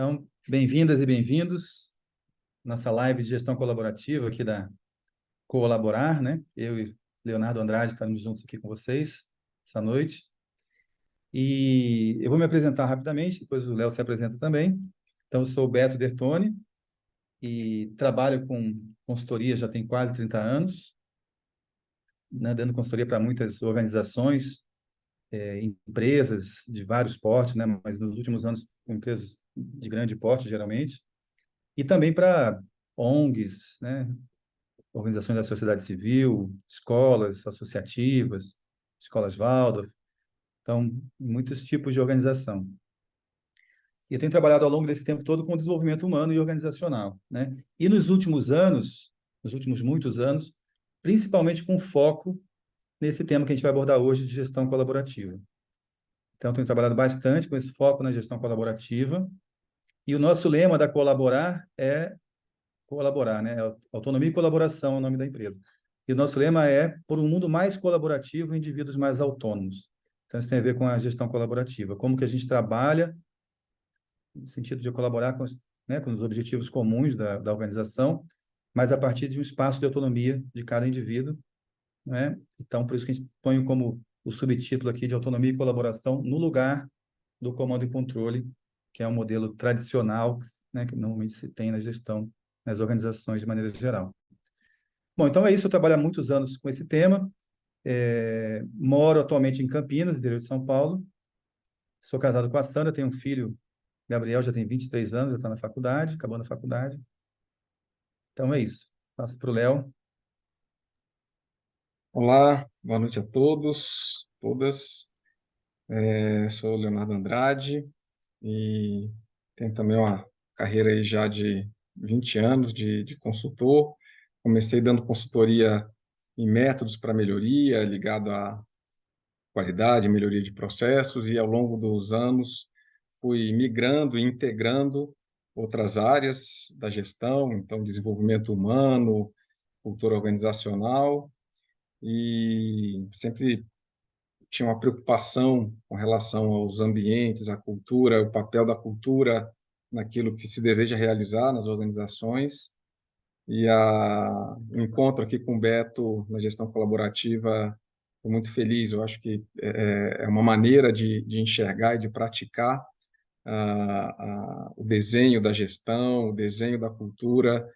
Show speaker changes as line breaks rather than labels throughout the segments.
Então, bem-vindas e bem-vindos à nossa live de gestão colaborativa aqui da Colaborar, né? Eu e Leonardo Andrade estamos juntos aqui com vocês essa noite. E eu vou me apresentar rapidamente, depois o Léo se apresenta também. Então, eu sou o Beto Dertoni e trabalho com consultoria já tem quase 30 anos, né? Dando consultoria para muitas organizações, empresas de vários portes, né? Mas nos últimos anos, empresas de grande porte, geralmente. E também para ONGs, né? Organizações da sociedade civil, escolas associativas, escolas Waldorf, então, muitos tipos de organização. E eu tenho trabalhado ao longo desse tempo todo com o desenvolvimento humano e organizacional, né? E nos últimos anos, nos últimos muitos anos, principalmente com foco nesse tema que a gente vai abordar hoje de gestão colaborativa. Então, eu tenho trabalhado bastante com esse foco na gestão colaborativa, e o nosso lema da Colaborar é colaborar, né? Autonomia e colaboração é o nome da empresa. E o nosso lema é por um mundo mais colaborativo e indivíduos mais autônomos. Então, isso tem a ver com a gestão colaborativa. Como que a gente trabalha no sentido de colaborar com com os objetivos comuns da organização, mas a partir de um espaço de autonomia de cada indivíduo, né? Então, por isso que a gente põe como o subtítulo aqui de autonomia e colaboração no lugar do comando e controle, que é um modelo tradicional, né, que normalmente se tem na gestão, nas organizações de maneira geral. Bom, então é isso, eu trabalho há muitos anos com esse tema, moro atualmente em Campinas, interior de São Paulo, sou casado com a Sandra, tenho um filho, Gabriel, já tem 23 anos, já está na faculdade, acabando a faculdade. Então é isso, passo para o Léo.
Olá, boa noite a todos, todas. Sou o Leonardo Andrade e tenho também uma carreira aí já de 20 anos de consultor. Comecei dando consultoria em métodos para melhoria, ligado à qualidade, melhoria de processos, e ao longo dos anos fui migrando e integrando outras áreas da gestão, então desenvolvimento humano, cultura organizacional, e sempre tinha uma preocupação com relação aos ambientes, à cultura, o papel da cultura naquilo que se deseja realizar nas organizações. E o encontro aqui com o Beto na gestão colaborativa, estou muito feliz. Eu acho que é uma maneira de enxergar e de praticar o desenho da gestão, o desenho da cultura,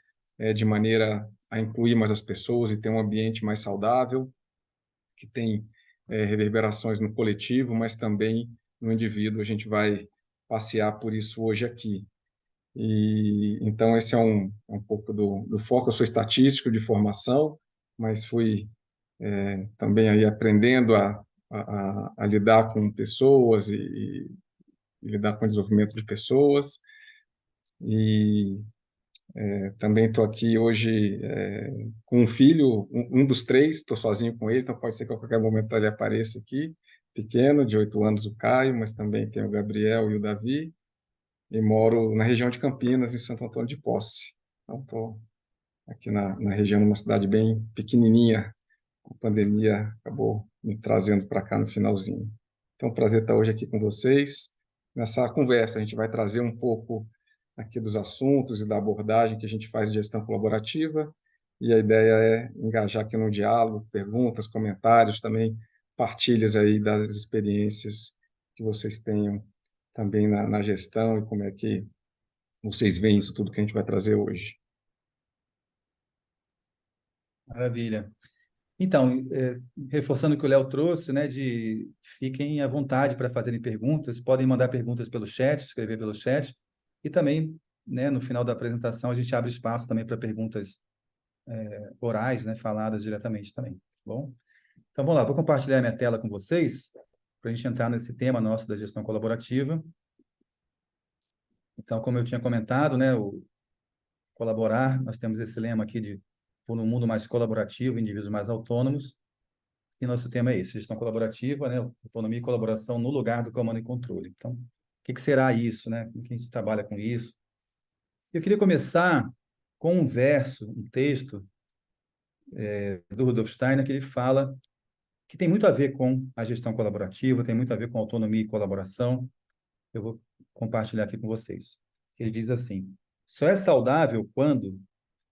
de maneira a incluir mais as pessoas e ter um ambiente mais saudável, que tem reverberações no coletivo, mas também no indivíduo. A gente vai passear por isso hoje aqui. E então esse é um pouco do foco. Eu sou estatístico de formação, mas fui também aí aprendendo a lidar com pessoas e lidar com o desenvolvimento de pessoas. E também estou aqui hoje com um filho, um dos três, estou sozinho com ele, então pode ser que a qualquer momento ele apareça aqui, pequeno, de 8 anos, o Caio, mas também tem o Gabriel e o Davi, e moro na região de Campinas, em Santo Antônio de Posse. Então estou aqui na região, numa cidade bem pequenininha, a pandemia acabou me trazendo para cá no finalzinho. Então, é um prazer estar hoje aqui com vocês. Nessa conversa, a gente vai trazer um pouco aqui dos assuntos e da abordagem que a gente faz de gestão colaborativa, e a ideia é engajar aqui no diálogo, perguntas, comentários, também partilhas aí das experiências que vocês tenham também na gestão e como é que vocês veem isso tudo que a gente vai trazer hoje.
Maravilha. Então, reforçando o que o Léo trouxe, né, de fiquem à vontade para fazerem perguntas, podem mandar perguntas pelo chat, escrever pelo chat, e também, né, no final da apresentação, a gente abre espaço também para perguntas orais, né, faladas diretamente também, tá bom? Então, vamos lá, vou compartilhar minha tela com vocês, para a gente entrar nesse tema nosso da gestão colaborativa. Então, como eu tinha comentado, né, o colaborar, nós temos esse lema aqui de por um mundo mais colaborativo, indivíduos mais autônomos, e nosso tema é esse, gestão colaborativa, né, autonomia e colaboração no lugar do comando e controle. Então, o que será isso, né? Como que a gente trabalha com isso? Eu queria começar com um verso, um texto do Rudolf Steiner, que ele fala que tem muito a ver com a gestão colaborativa, tem muito a ver com autonomia e colaboração. Eu vou compartilhar aqui com vocês. Ele diz assim: só é saudável quando,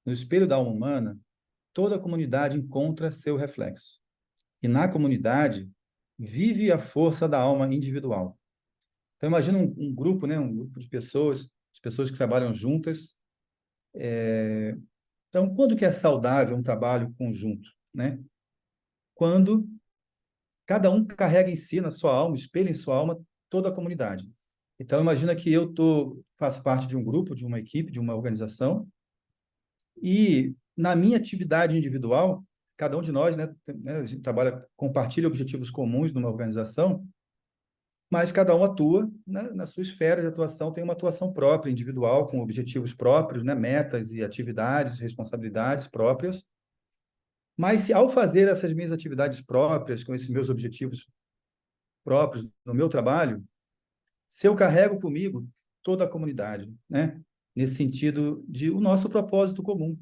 no espelho da alma humana, toda a comunidade encontra seu reflexo. E na comunidade vive a força da alma individual. Então, imagina um grupo, né? Um grupo de pessoas que trabalham juntas. Então, quando que é saudável um trabalho conjunto, né? Quando cada um carrega em si, na sua alma, espelha em sua alma toda a comunidade. Então, imagina que faço parte de um grupo, de uma equipe, de uma organização, e na minha atividade individual, cada um de nós, né, a gente trabalha, compartilha objetivos comuns numa organização, mas cada um atua, né, na sua esfera de atuação, tem uma atuação própria, individual, com objetivos próprios, né, metas e atividades, responsabilidades próprias. Mas se ao fazer essas minhas atividades próprias, com esses meus objetivos próprios no meu trabalho, se eu carrego comigo toda a comunidade, né? Nesse sentido de o nosso propósito comum.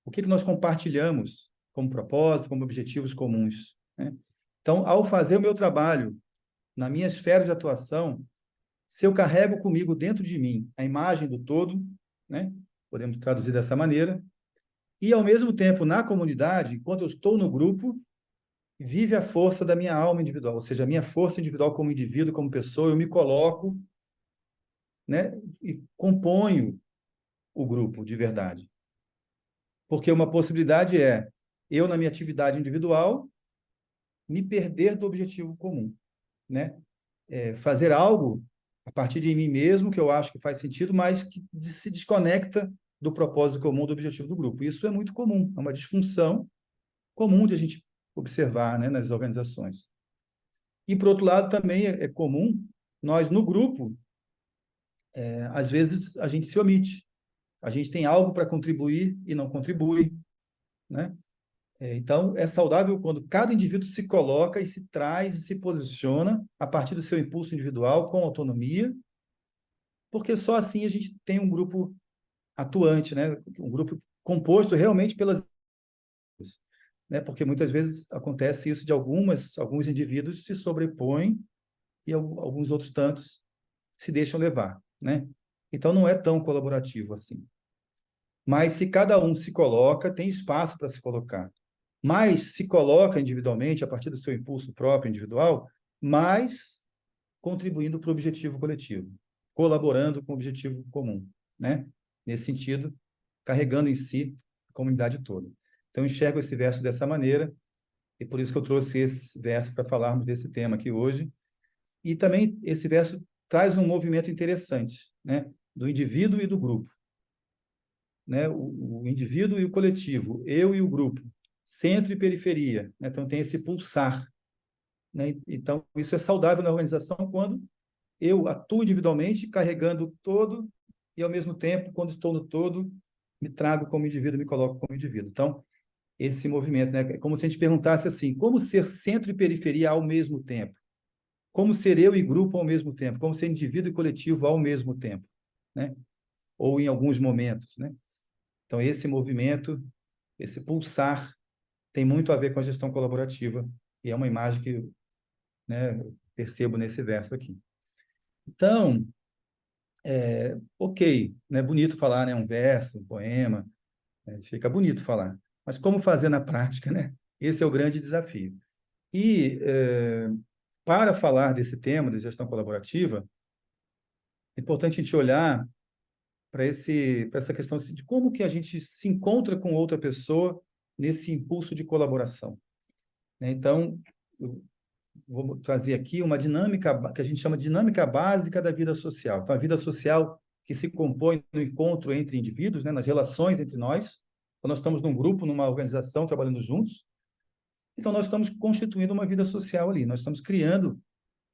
O que nós compartilhamos como propósito, como objetivos comuns, né? Então, ao fazer o meu trabalho na minha esfera de atuação, se eu carrego comigo dentro de mim a imagem do todo, né? Podemos traduzir dessa maneira, e ao mesmo tempo na comunidade, enquanto eu estou no grupo, vive a força da minha alma individual, ou seja, a minha força individual como indivíduo, como pessoa, eu me coloco, né, e componho o grupo de verdade. Porque uma possibilidade é eu, na minha atividade individual, me perder do objetivo comum, né? Fazer algo a partir de mim mesmo, que eu acho que faz sentido, mas que se desconecta do propósito comum, do objetivo do grupo. Isso é muito comum, é uma disfunção comum de a gente observar, né, nas organizações. E, por outro lado, também é comum nós, no grupo, às vezes a gente se omite. A gente tem algo para contribuir e não contribui, né? Então, é saudável quando cada indivíduo se coloca e se traz e se posiciona a partir do seu impulso individual, com autonomia, porque só assim a gente tem um grupo atuante, né? Um grupo composto realmente pelas, né? Porque muitas vezes acontece isso de alguns indivíduos se sobrepõem e alguns outros tantos se deixam levar, né? Então não é tão colaborativo assim. Mas se cada um se coloca, tem espaço para se colocar. Mais se coloca individualmente, a partir do seu impulso próprio individual, mais contribuindo para o objetivo coletivo, colaborando com o objetivo comum, né? Nesse sentido, carregando em si a comunidade toda. Então, enxergo esse verso dessa maneira, e por isso que eu trouxe esse verso para falarmos desse tema aqui hoje. E também esse verso traz um movimento interessante, né? Do indivíduo e do grupo, né? O indivíduo e o coletivo, eu e o grupo, centro e periferia, né? Então tem esse pulsar, né? Então isso é saudável na organização quando eu atuo individualmente carregando todo e ao mesmo tempo, quando estou no todo, me trago como indivíduo, me coloco como indivíduo. Então esse movimento, né? É como se a gente perguntasse assim: como ser centro e periferia ao mesmo tempo? Como ser eu e grupo ao mesmo tempo? Como ser indivíduo e coletivo ao mesmo tempo, né? Ou em alguns momentos, né? Então esse movimento, esse pulsar tem muito a ver com a gestão colaborativa e é uma imagem que, né, eu percebo nesse verso aqui. Então, ok, né, bonito falar, né, um verso, um poema, fica bonito falar, mas como fazer na prática, né? Esse é o grande desafio. E para falar desse tema de gestão colaborativa, é importante a gente olhar para essa questão assim, de como que a gente se encontra com outra pessoa nesse impulso de colaboração, né? Então, eu vou trazer aqui uma dinâmica que a gente chama de dinâmica básica da vida social. Então, a vida social que se compõe no encontro entre indivíduos, né, nas relações entre nós. Então, nós estamos num grupo, numa organização, trabalhando juntos. Então, nós estamos constituindo uma vida social ali. Nós estamos criando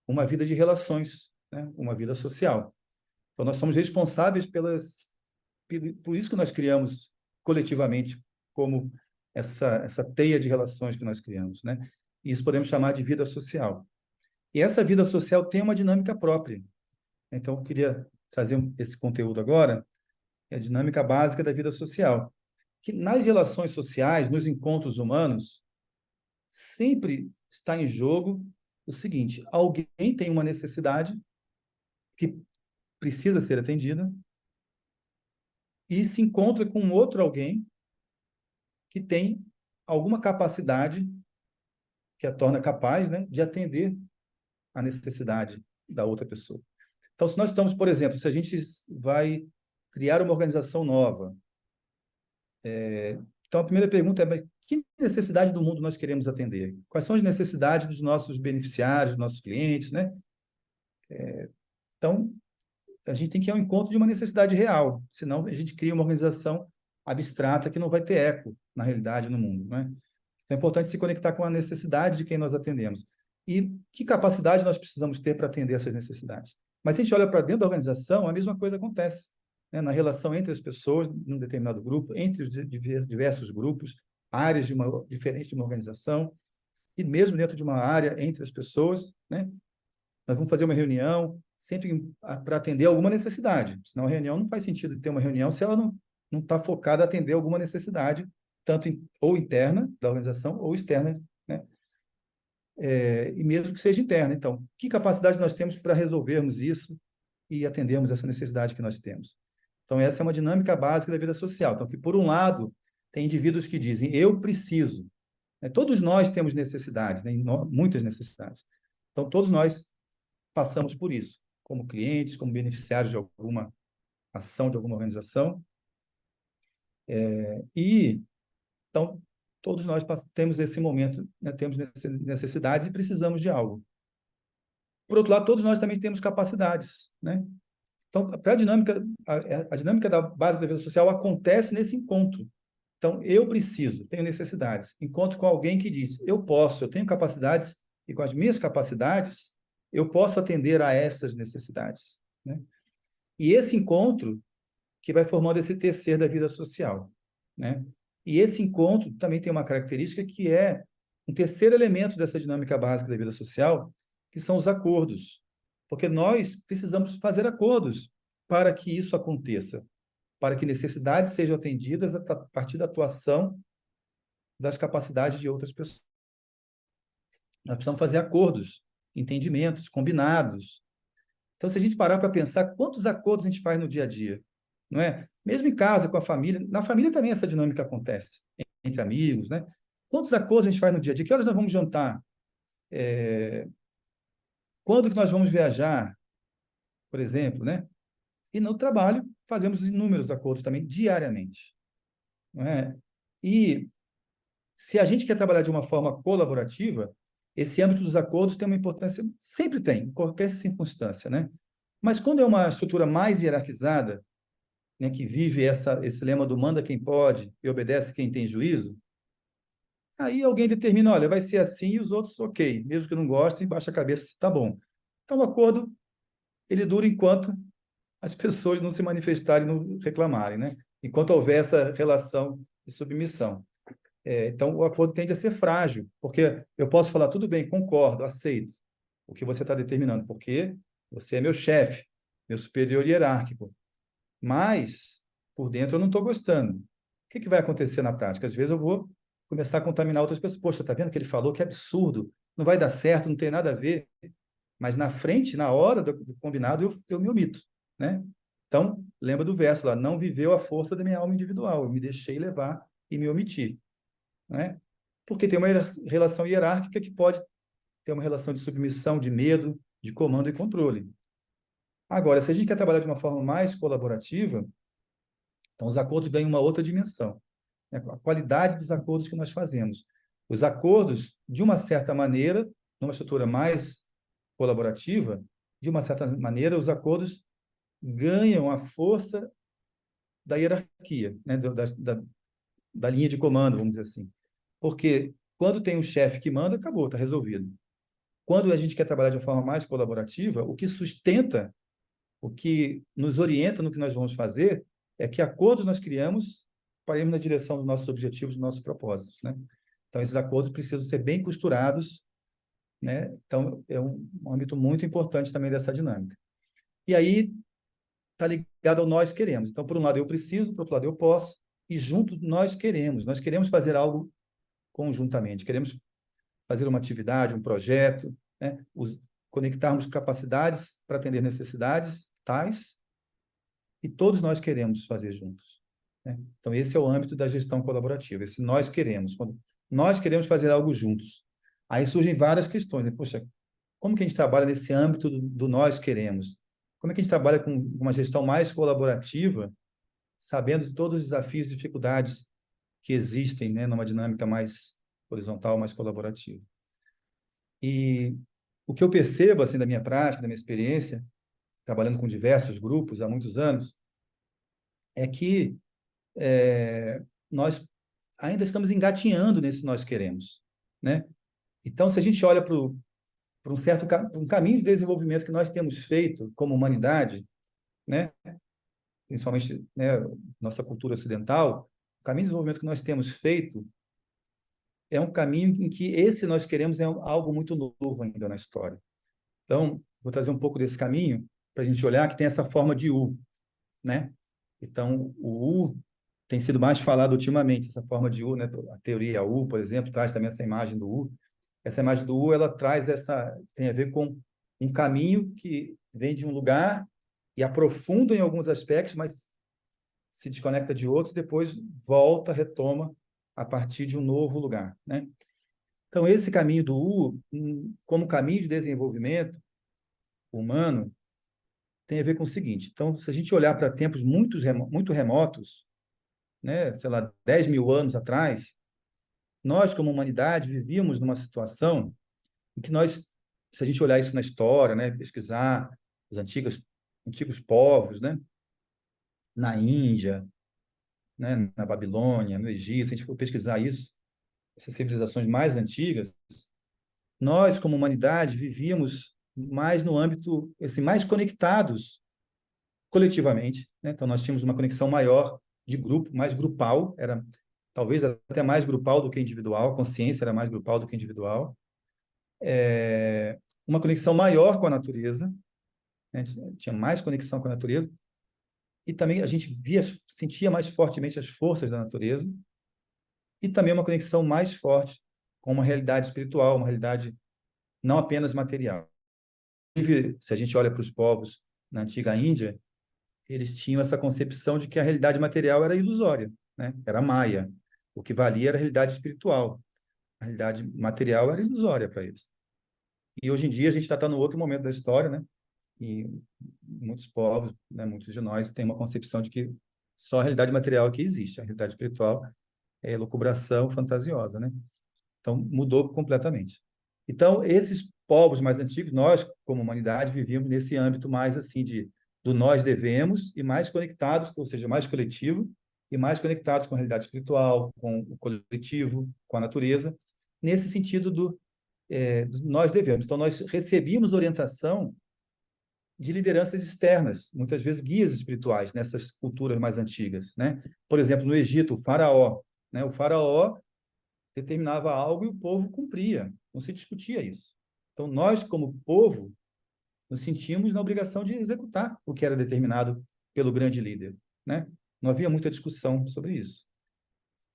uma vida de relações, né, uma vida social. Então, nós somos responsáveis por isso que nós criamos coletivamente como essa teia de relações que nós criamos, né? Isso podemos chamar de vida social. E essa vida social tem uma dinâmica própria. Então, eu queria trazer esse conteúdo agora, é a dinâmica básica da vida social. Que nas relações sociais, nos encontros humanos, sempre está em jogo o seguinte: alguém tem uma necessidade que precisa ser atendida, e se encontra com outro alguém que tem alguma capacidade que a torna capaz, né, de atender a necessidade da outra pessoa. Então, se nós estamos, por exemplo, se a gente vai criar uma organização nova, então a primeira pergunta é: mas que necessidade do mundo nós queremos atender? Quais são as necessidades dos nossos beneficiários, dos nossos clientes, né? Então, a gente tem que ir ao encontro de uma necessidade real, senão a gente cria uma organização abstrata que não vai ter eco na realidade no mundo, né? Então, é importante se conectar com a necessidade de quem nós atendemos. E que capacidade nós precisamos ter para atender essas necessidades? Mas se a gente olha para dentro da organização, a mesma coisa acontece, né? Na relação entre as pessoas, num determinado grupo, entre os diversos grupos, áreas diferentes de uma organização, e mesmo dentro de uma área, entre as pessoas, né? Nós vamos fazer uma reunião sempre para atender alguma necessidade, senão a reunião não faz sentido ter uma reunião se ela não está focada a atender alguma necessidade, tanto ou interna da organização ou externa, né? E mesmo que seja interna. Então, que capacidade nós temos para resolvermos isso e atendermos essa necessidade que nós temos? Então, essa é uma dinâmica básica da vida social. Então, que por um lado, tem indivíduos que dizem, eu preciso. Né? Todos nós temos necessidades, né? Muitas necessidades. Então, todos nós passamos por isso, como clientes, como beneficiários de alguma ação, de alguma organização. E, então, todos nós temos esse momento, né? Temos necessidades e precisamos de algo. Por outro lado, todos nós também temos capacidades, né? Então, a dinâmica da base da vida social acontece nesse encontro. Então, eu preciso, tenho necessidades. Encontro com alguém que diz, eu posso, eu tenho capacidades, e com as minhas capacidades, eu posso atender a essas necessidades, né? E esse encontro que vai formando esse tecer da vida social, né? E esse encontro também tem uma característica que é um terceiro elemento dessa dinâmica básica da vida social, que são os acordos. Porque nós precisamos fazer acordos para que isso aconteça, para que necessidades sejam atendidas a partir da atuação das capacidades de outras pessoas. Nós precisamos fazer acordos, entendimentos, combinados. Então, se a gente parar para pensar, quantos acordos a gente faz no dia a dia, não é? Mesmo em casa, com a família, na família também essa dinâmica acontece, entre amigos, né? Quantos acordos a gente faz no dia a dia? Que horas nós vamos jantar? Quando que nós vamos viajar, por exemplo, né? E no trabalho, fazemos inúmeros acordos também, diariamente, não é? E se a gente quer trabalhar de uma forma colaborativa, esse âmbito dos acordos tem uma importância, sempre tem, em qualquer circunstância, né? Mas quando é uma estrutura mais hierarquizada, né, que vive esse lema do manda quem pode e obedece quem tem juízo, aí alguém determina, olha, vai ser assim e os outros, ok, mesmo que não gostem, baixa a cabeça, tá bom. Então, o acordo, ele dura enquanto as pessoas não se manifestarem, não reclamarem, né? Enquanto houver essa relação de submissão. Então, o acordo tende a ser frágil, porque eu posso falar, tudo bem, concordo, aceito o que você está determinando, porque você é meu chefe, meu superior hierárquico. Mas, por dentro, eu não estou gostando. O que vai acontecer na prática? Às vezes eu vou começar a contaminar outras pessoas. Poxa, está vendo que ele falou que é absurdo, não vai dar certo, não tem nada a ver. Mas na frente, na hora do combinado, eu me omito, né? Então, lembra do verso lá, não viveu a força da minha alma individual, eu me deixei levar e me omiti, né? Porque tem uma relação hierárquica que pode ter uma relação de submissão, de medo, de comando e controle. Agora, se a gente quer trabalhar de uma forma mais colaborativa, então os acordos ganham uma outra dimensão, né? A qualidade dos acordos que nós fazemos. Os acordos, de uma certa maneira, numa estrutura mais colaborativa, de uma certa maneira, os acordos ganham a força da hierarquia, né? Da linha de comando, vamos dizer assim. Porque quando tem um chefe que manda, acabou, está resolvido. Quando a gente quer trabalhar de uma forma mais colaborativa, o que sustenta, o que nos orienta no que nós vamos fazer, é que acordos nós criamos para irmos na direção dos nossos objetivos, dos nossos propósitos, né? Então, esses acordos precisam ser bem costurados, né? Então, é um âmbito muito importante também dessa dinâmica. E aí, está ligado ao nós queremos. Então, por um lado, eu preciso, por outro lado, eu posso, e juntos nós queremos. Nós queremos fazer algo conjuntamente, queremos fazer uma atividade, um projeto, né? Conectarmos capacidades para atender necessidades tais, e todos nós queremos fazer juntos. né? Então, esse é o âmbito da gestão colaborativa, esse nós queremos, quando nós queremos fazer algo juntos. Aí surgem várias questões, né? Poxa, como que a gente trabalha nesse âmbito do nós queremos? Como é que a gente trabalha com uma gestão mais colaborativa, sabendo de todos os desafios e dificuldades que existem, né, numa dinâmica mais horizontal, mais colaborativa? E o que eu percebo, assim, da minha prática, da minha experiência, trabalhando com diversos grupos há muitos anos, é que nós ainda estamos engatinhando nesse nós queremos, né? Então, se a gente olha para um certo pra um caminho de desenvolvimento que nós temos feito como humanidade, né, principalmente, né, nossa cultura ocidental, o caminho de desenvolvimento que nós temos feito é um caminho em que esse nós queremos é algo muito novo ainda na história. Então, vou trazer um pouco desse caminho para a gente olhar que tem essa forma de U, né? Então, o U tem sido mais falado ultimamente, essa forma de U, né? A teoria U, por exemplo, traz também essa imagem do U. Essa imagem do U, ela traz tem a ver com um caminho que vem de um lugar e aprofunda em alguns aspectos, mas se desconecta de outros, depois volta, retoma a partir de um novo lugar, né? Então, esse caminho do U, como caminho de desenvolvimento humano, tem a ver com o seguinte. Então, se a gente olhar para tempos muito remotos, né, sei lá, 10 mil anos atrás, nós, como humanidade, vivíamos numa situação em que nós, se a gente olhar isso na história, né, pesquisar os antigos povos, né, na Índia, né, na Babilônia, no Egito, se a gente for pesquisar isso, essas civilizações mais antigas, nós, como humanidade, vivíamos mais no âmbito, assim, mais conectados coletivamente, né? Então, nós tínhamos uma conexão maior de grupo, mais grupal, era talvez até mais grupal do que individual, a consciência era mais grupal do que individual, uma conexão maior com a natureza, né? Tinha mais conexão com a natureza, e também a gente sentia mais fortemente as forças da natureza, e também uma conexão mais forte com uma realidade espiritual, uma realidade não apenas material. Se a gente olha para os povos na antiga Índia, eles tinham essa concepção de que a realidade material era ilusória, né? Era maia. O que valia era a realidade espiritual. A realidade material era ilusória para eles. E hoje em dia a gente está no outro momento da história, né? E muitos povos, né, muitos de nós têm uma concepção de que só a realidade material que existe, a realidade espiritual é elucubração fantasiosa, né? Então mudou completamente. Então esses povos mais antigos, nós como humanidade vivíamos nesse âmbito mais assim de do nós devemos e mais conectados, ou seja, mais coletivo e mais conectados com a realidade espiritual, com o coletivo, com a natureza, nesse sentido do nós devemos. Então nós recebíamos orientação de lideranças externas, muitas vezes guias espirituais nessas culturas mais antigas, né? Por exemplo, no Egito, o faraó, né? O faraó determinava algo e o povo cumpria, não se discutia isso. Então, nós, como povo, nos sentimos na obrigação de executar o que era determinado pelo grande líder, né? Não havia muita discussão sobre isso.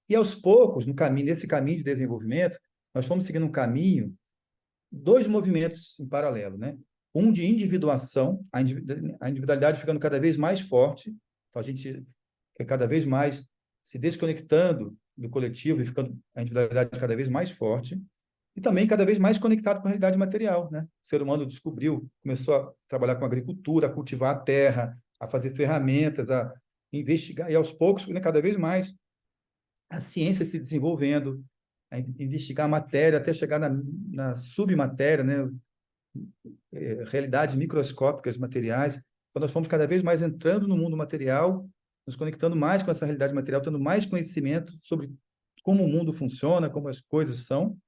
E aos poucos, nesse caminho de desenvolvimento, nós fomos seguindo um caminho, dois movimentos em paralelo, né? Um de individuação, a individualidade ficando cada vez mais forte, então a gente fica cada vez mais se desconectando do coletivo e ficando a individualidade cada vez mais forte, e também cada vez mais conectado com a realidade material, né? O ser humano começou a trabalhar com agricultura, a cultivar a terra, a fazer ferramentas, a investigar, e aos poucos, né, cada vez mais, a ciência se desenvolvendo, a investigar a matéria até chegar na submatéria, né? Realidades microscópicas materiais. Então, nós fomos cada vez mais entrando no mundo material, nos conectando mais com essa realidade material, tendo mais conhecimento sobre como o mundo funciona, como as coisas são,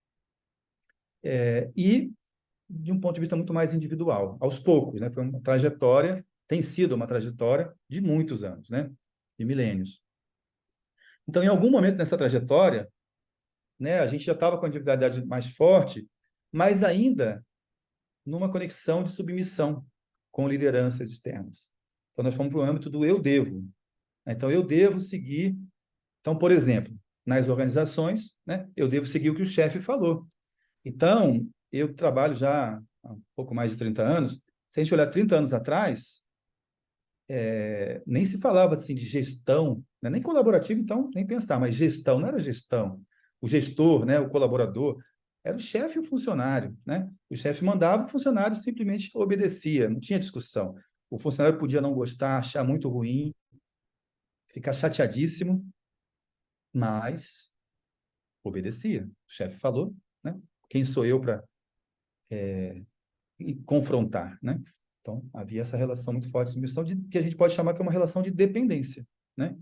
e de um ponto de vista muito mais individual, aos poucos, né? Foi uma trajetória, tem sido uma trajetória de muitos anos, né? De milênios. Então, em algum momento nessa trajetória, né, a gente já estava com a individualidade mais forte, mas ainda numa conexão de submissão com lideranças externas. Então, nós fomos para o âmbito do eu devo. Então, eu devo seguir. Então, por exemplo, nas organizações, né, eu devo seguir o que o chefe falou. Então, eu trabalho já há um pouco mais de 30 anos. Se a gente olhar 30 anos atrás, nem se falava assim de gestão, né? Nem colaborativo, então, nem pensar, mas gestão, não era gestão. O gestor, né? O colaborador, era o chefe e o funcionário, né? O chefe mandava, o funcionário simplesmente obedecia, não tinha discussão. O funcionário podia não gostar, achar muito ruim, ficar chateadíssimo, mas obedecia. O chefe falou, né? Quem sou eu para confrontar, né? Então, havia essa relação muito forte de submissão, que a gente pode chamar que é uma relação de dependência, né?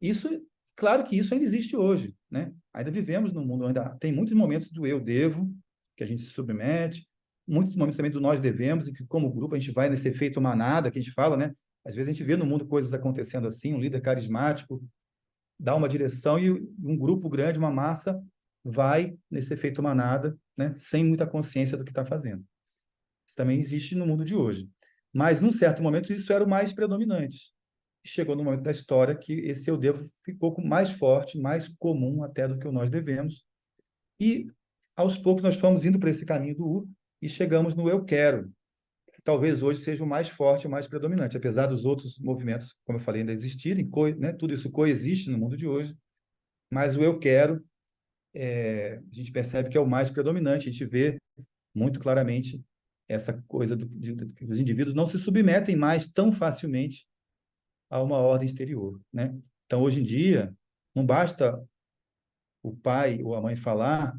Isso, claro que isso ainda existe hoje, né? Ainda vivemos num mundo, ainda tem muitos momentos do eu devo, que a gente se submete, muitos momentos também do nós devemos, e que como grupo a gente vai nesse efeito manada, que a gente fala, né? Às vezes a gente vê no mundo coisas acontecendo assim, um líder carismático dá uma direção e um grupo grande, uma massa, vai nesse efeito manada, né? Sem muita consciência do que está fazendo. Isso também existe no mundo de hoje. Mas, num certo momento, isso era o mais predominante. Chegou no momento da história que esse eu devo ficou mais forte, mais comum até do que o nós devemos. E, aos poucos, nós fomos indo para esse caminho do U e chegamos no eu quero, que talvez hoje seja o mais forte, o mais predominante. Apesar dos outros movimentos, como eu falei, ainda existirem, né? Tudo isso coexiste no mundo de hoje, mas o eu quero, a gente percebe que é o mais predominante. A gente vê muito claramente essa coisa que os indivíduos não se submetem mais tão facilmente a uma ordem exterior, né? Então, hoje em dia, não basta o pai ou a mãe falar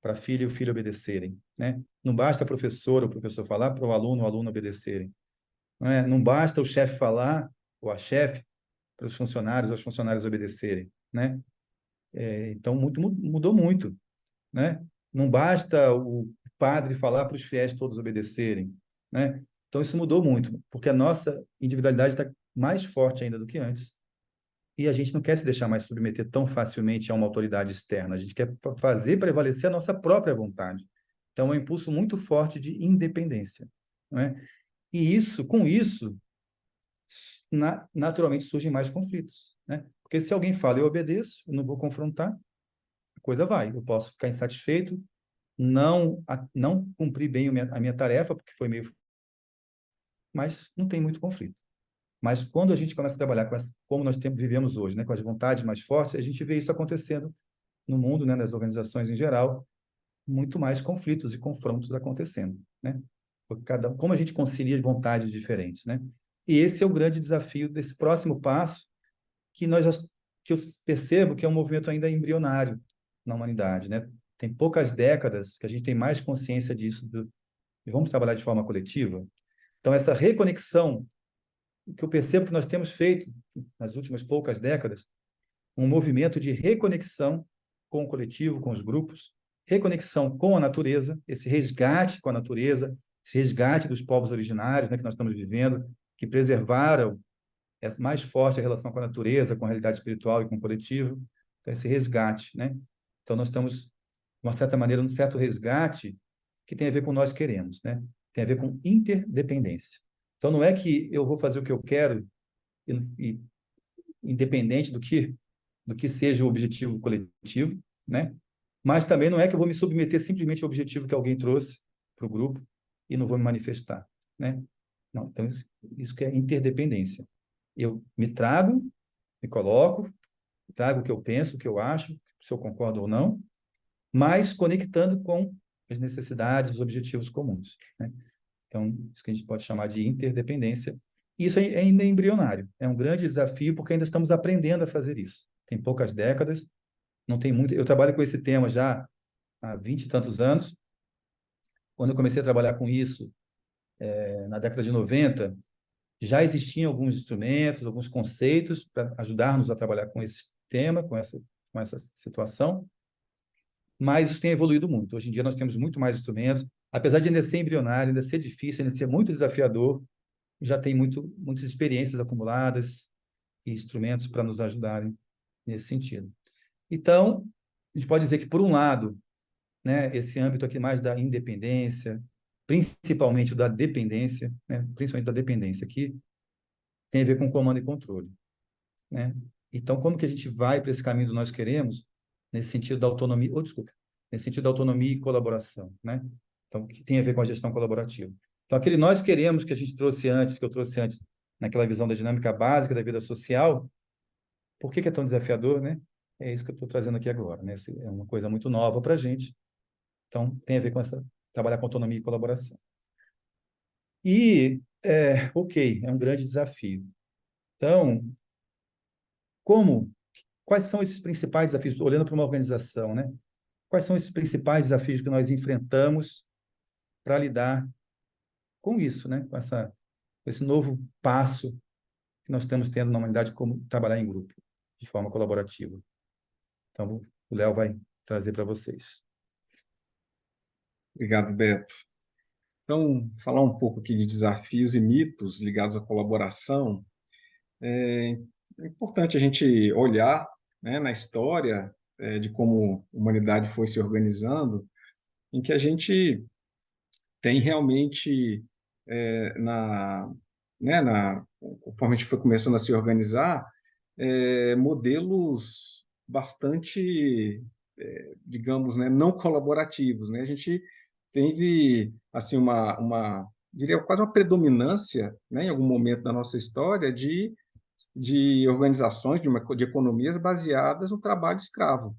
para a filha e o filho obedecerem, né? Não basta a professora ou o professor falar para o aluno obedecerem. Não é? Não basta o chefe falar, ou a chefe, para os funcionários ou os funcionários obedecerem, né? Então, mudou muito, né? Não basta o padre falar para os fiéis todos obedecerem, né? Então isso mudou muito, porque a nossa individualidade está mais forte ainda do que antes e a gente não quer se deixar mais submeter tão facilmente a uma autoridade externa. A gente quer fazer prevalecer a nossa própria vontade. Então é um impulso muito forte de independência, né? E com isso, naturalmente surgem mais conflitos, né? Porque se alguém fala, eu obedeço, eu não vou confrontar, a coisa vai. Eu posso ficar insatisfeito, não cumprir bem a minha tarefa, porque foi meio. Mas não tem muito conflito. Mas quando a gente começa a trabalhar como nós vivemos hoje, né, com as vontades mais fortes, a gente vê isso acontecendo no mundo, né, nas organizações em geral, muito mais conflitos e confrontos acontecendo, né? Como a gente concilia vontades diferentes, né? E esse é o grande desafio desse próximo passo, que que eu percebo que é um movimento ainda embrionário na humanidade, né? Tem poucas décadas que a gente tem mais consciência disso, e vamos trabalhar de forma coletiva. Então, essa reconexão, que eu percebo que nós temos feito nas últimas poucas décadas, um movimento de reconexão com o coletivo, com os grupos, reconexão com a natureza, esse resgate com a natureza, esse resgate dos povos originários, né, que nós estamos vivendo, que preservaram mais forte a relação com a natureza, com a realidade espiritual e com o coletivo. Então, esse resgate, né? Então, nós estamos, de uma certa maneira, num certo resgate que tem a ver com nós queremos, né? Tem a ver com interdependência. Então, não é que eu vou fazer o que eu quero, e independente do que seja o objetivo coletivo, né? Mas também não é que eu vou me submeter simplesmente ao objetivo que alguém trouxe para o grupo e não vou me manifestar, né? Não, então isso que é interdependência. Eu me trago, me coloco, trago o que eu penso, o que eu acho, se eu concordo ou não, mas conectando com as necessidades, os objetivos comuns, né? Então, isso que a gente pode chamar de interdependência. Isso ainda é embrionário. É um grande desafio porque ainda estamos aprendendo a fazer isso. Tem poucas décadas, não tem muito. Eu trabalho com esse tema já há 20 e tantos anos. Quando eu comecei a trabalhar com isso, na década de 90, já existiam alguns instrumentos, alguns conceitos para ajudar-nos a trabalhar com esse tema, com essa situação, mas isso tem evoluído muito. Hoje em dia nós temos muito mais instrumentos, apesar de ainda ser embrionário, ainda ser difícil, ainda ser muito desafiador, já tem muitas experiências acumuladas e instrumentos para nos ajudarem nesse sentido. Então, a gente pode dizer que, por um lado, né, esse âmbito aqui mais da independência, principalmente o da dependência, né, principalmente da dependência aqui, tem a ver com comando e controle, né? Então, como que a gente vai para esse caminho do nós queremos, nesse sentido da autonomia, desculpa, nesse sentido da autonomia e colaboração, né? Então, que tem a ver com a gestão colaborativa. Então, aquele nós queremos que a gente trouxe antes, que eu trouxe antes, naquela visão da dinâmica básica da vida social, por que é tão desafiador, né? É isso que eu estou trazendo aqui agora, né? É uma coisa muito nova para a gente, então tem a ver com trabalhar com autonomia e colaboração. E, ok, é um grande desafio. Então, quais são esses principais desafios, olhando para uma organização, né? Quais são esses principais desafios que nós enfrentamos para lidar com isso, né? Com esse novo passo que nós estamos tendo na humanidade, como trabalhar em grupo, de forma colaborativa. Então, o Léo vai trazer para vocês.
Obrigado, Beto. Então, falar um pouco aqui de desafios e mitos ligados à colaboração. É importante a gente olhar, né, na história, de como a humanidade foi se organizando, em que a gente tem realmente, conforme a gente foi começando a se organizar, modelos bastante, digamos, né, não colaborativos, né? A gente teve assim diria quase uma predominância, né, em algum momento da nossa história de organizações, de economias baseadas no trabalho escravo.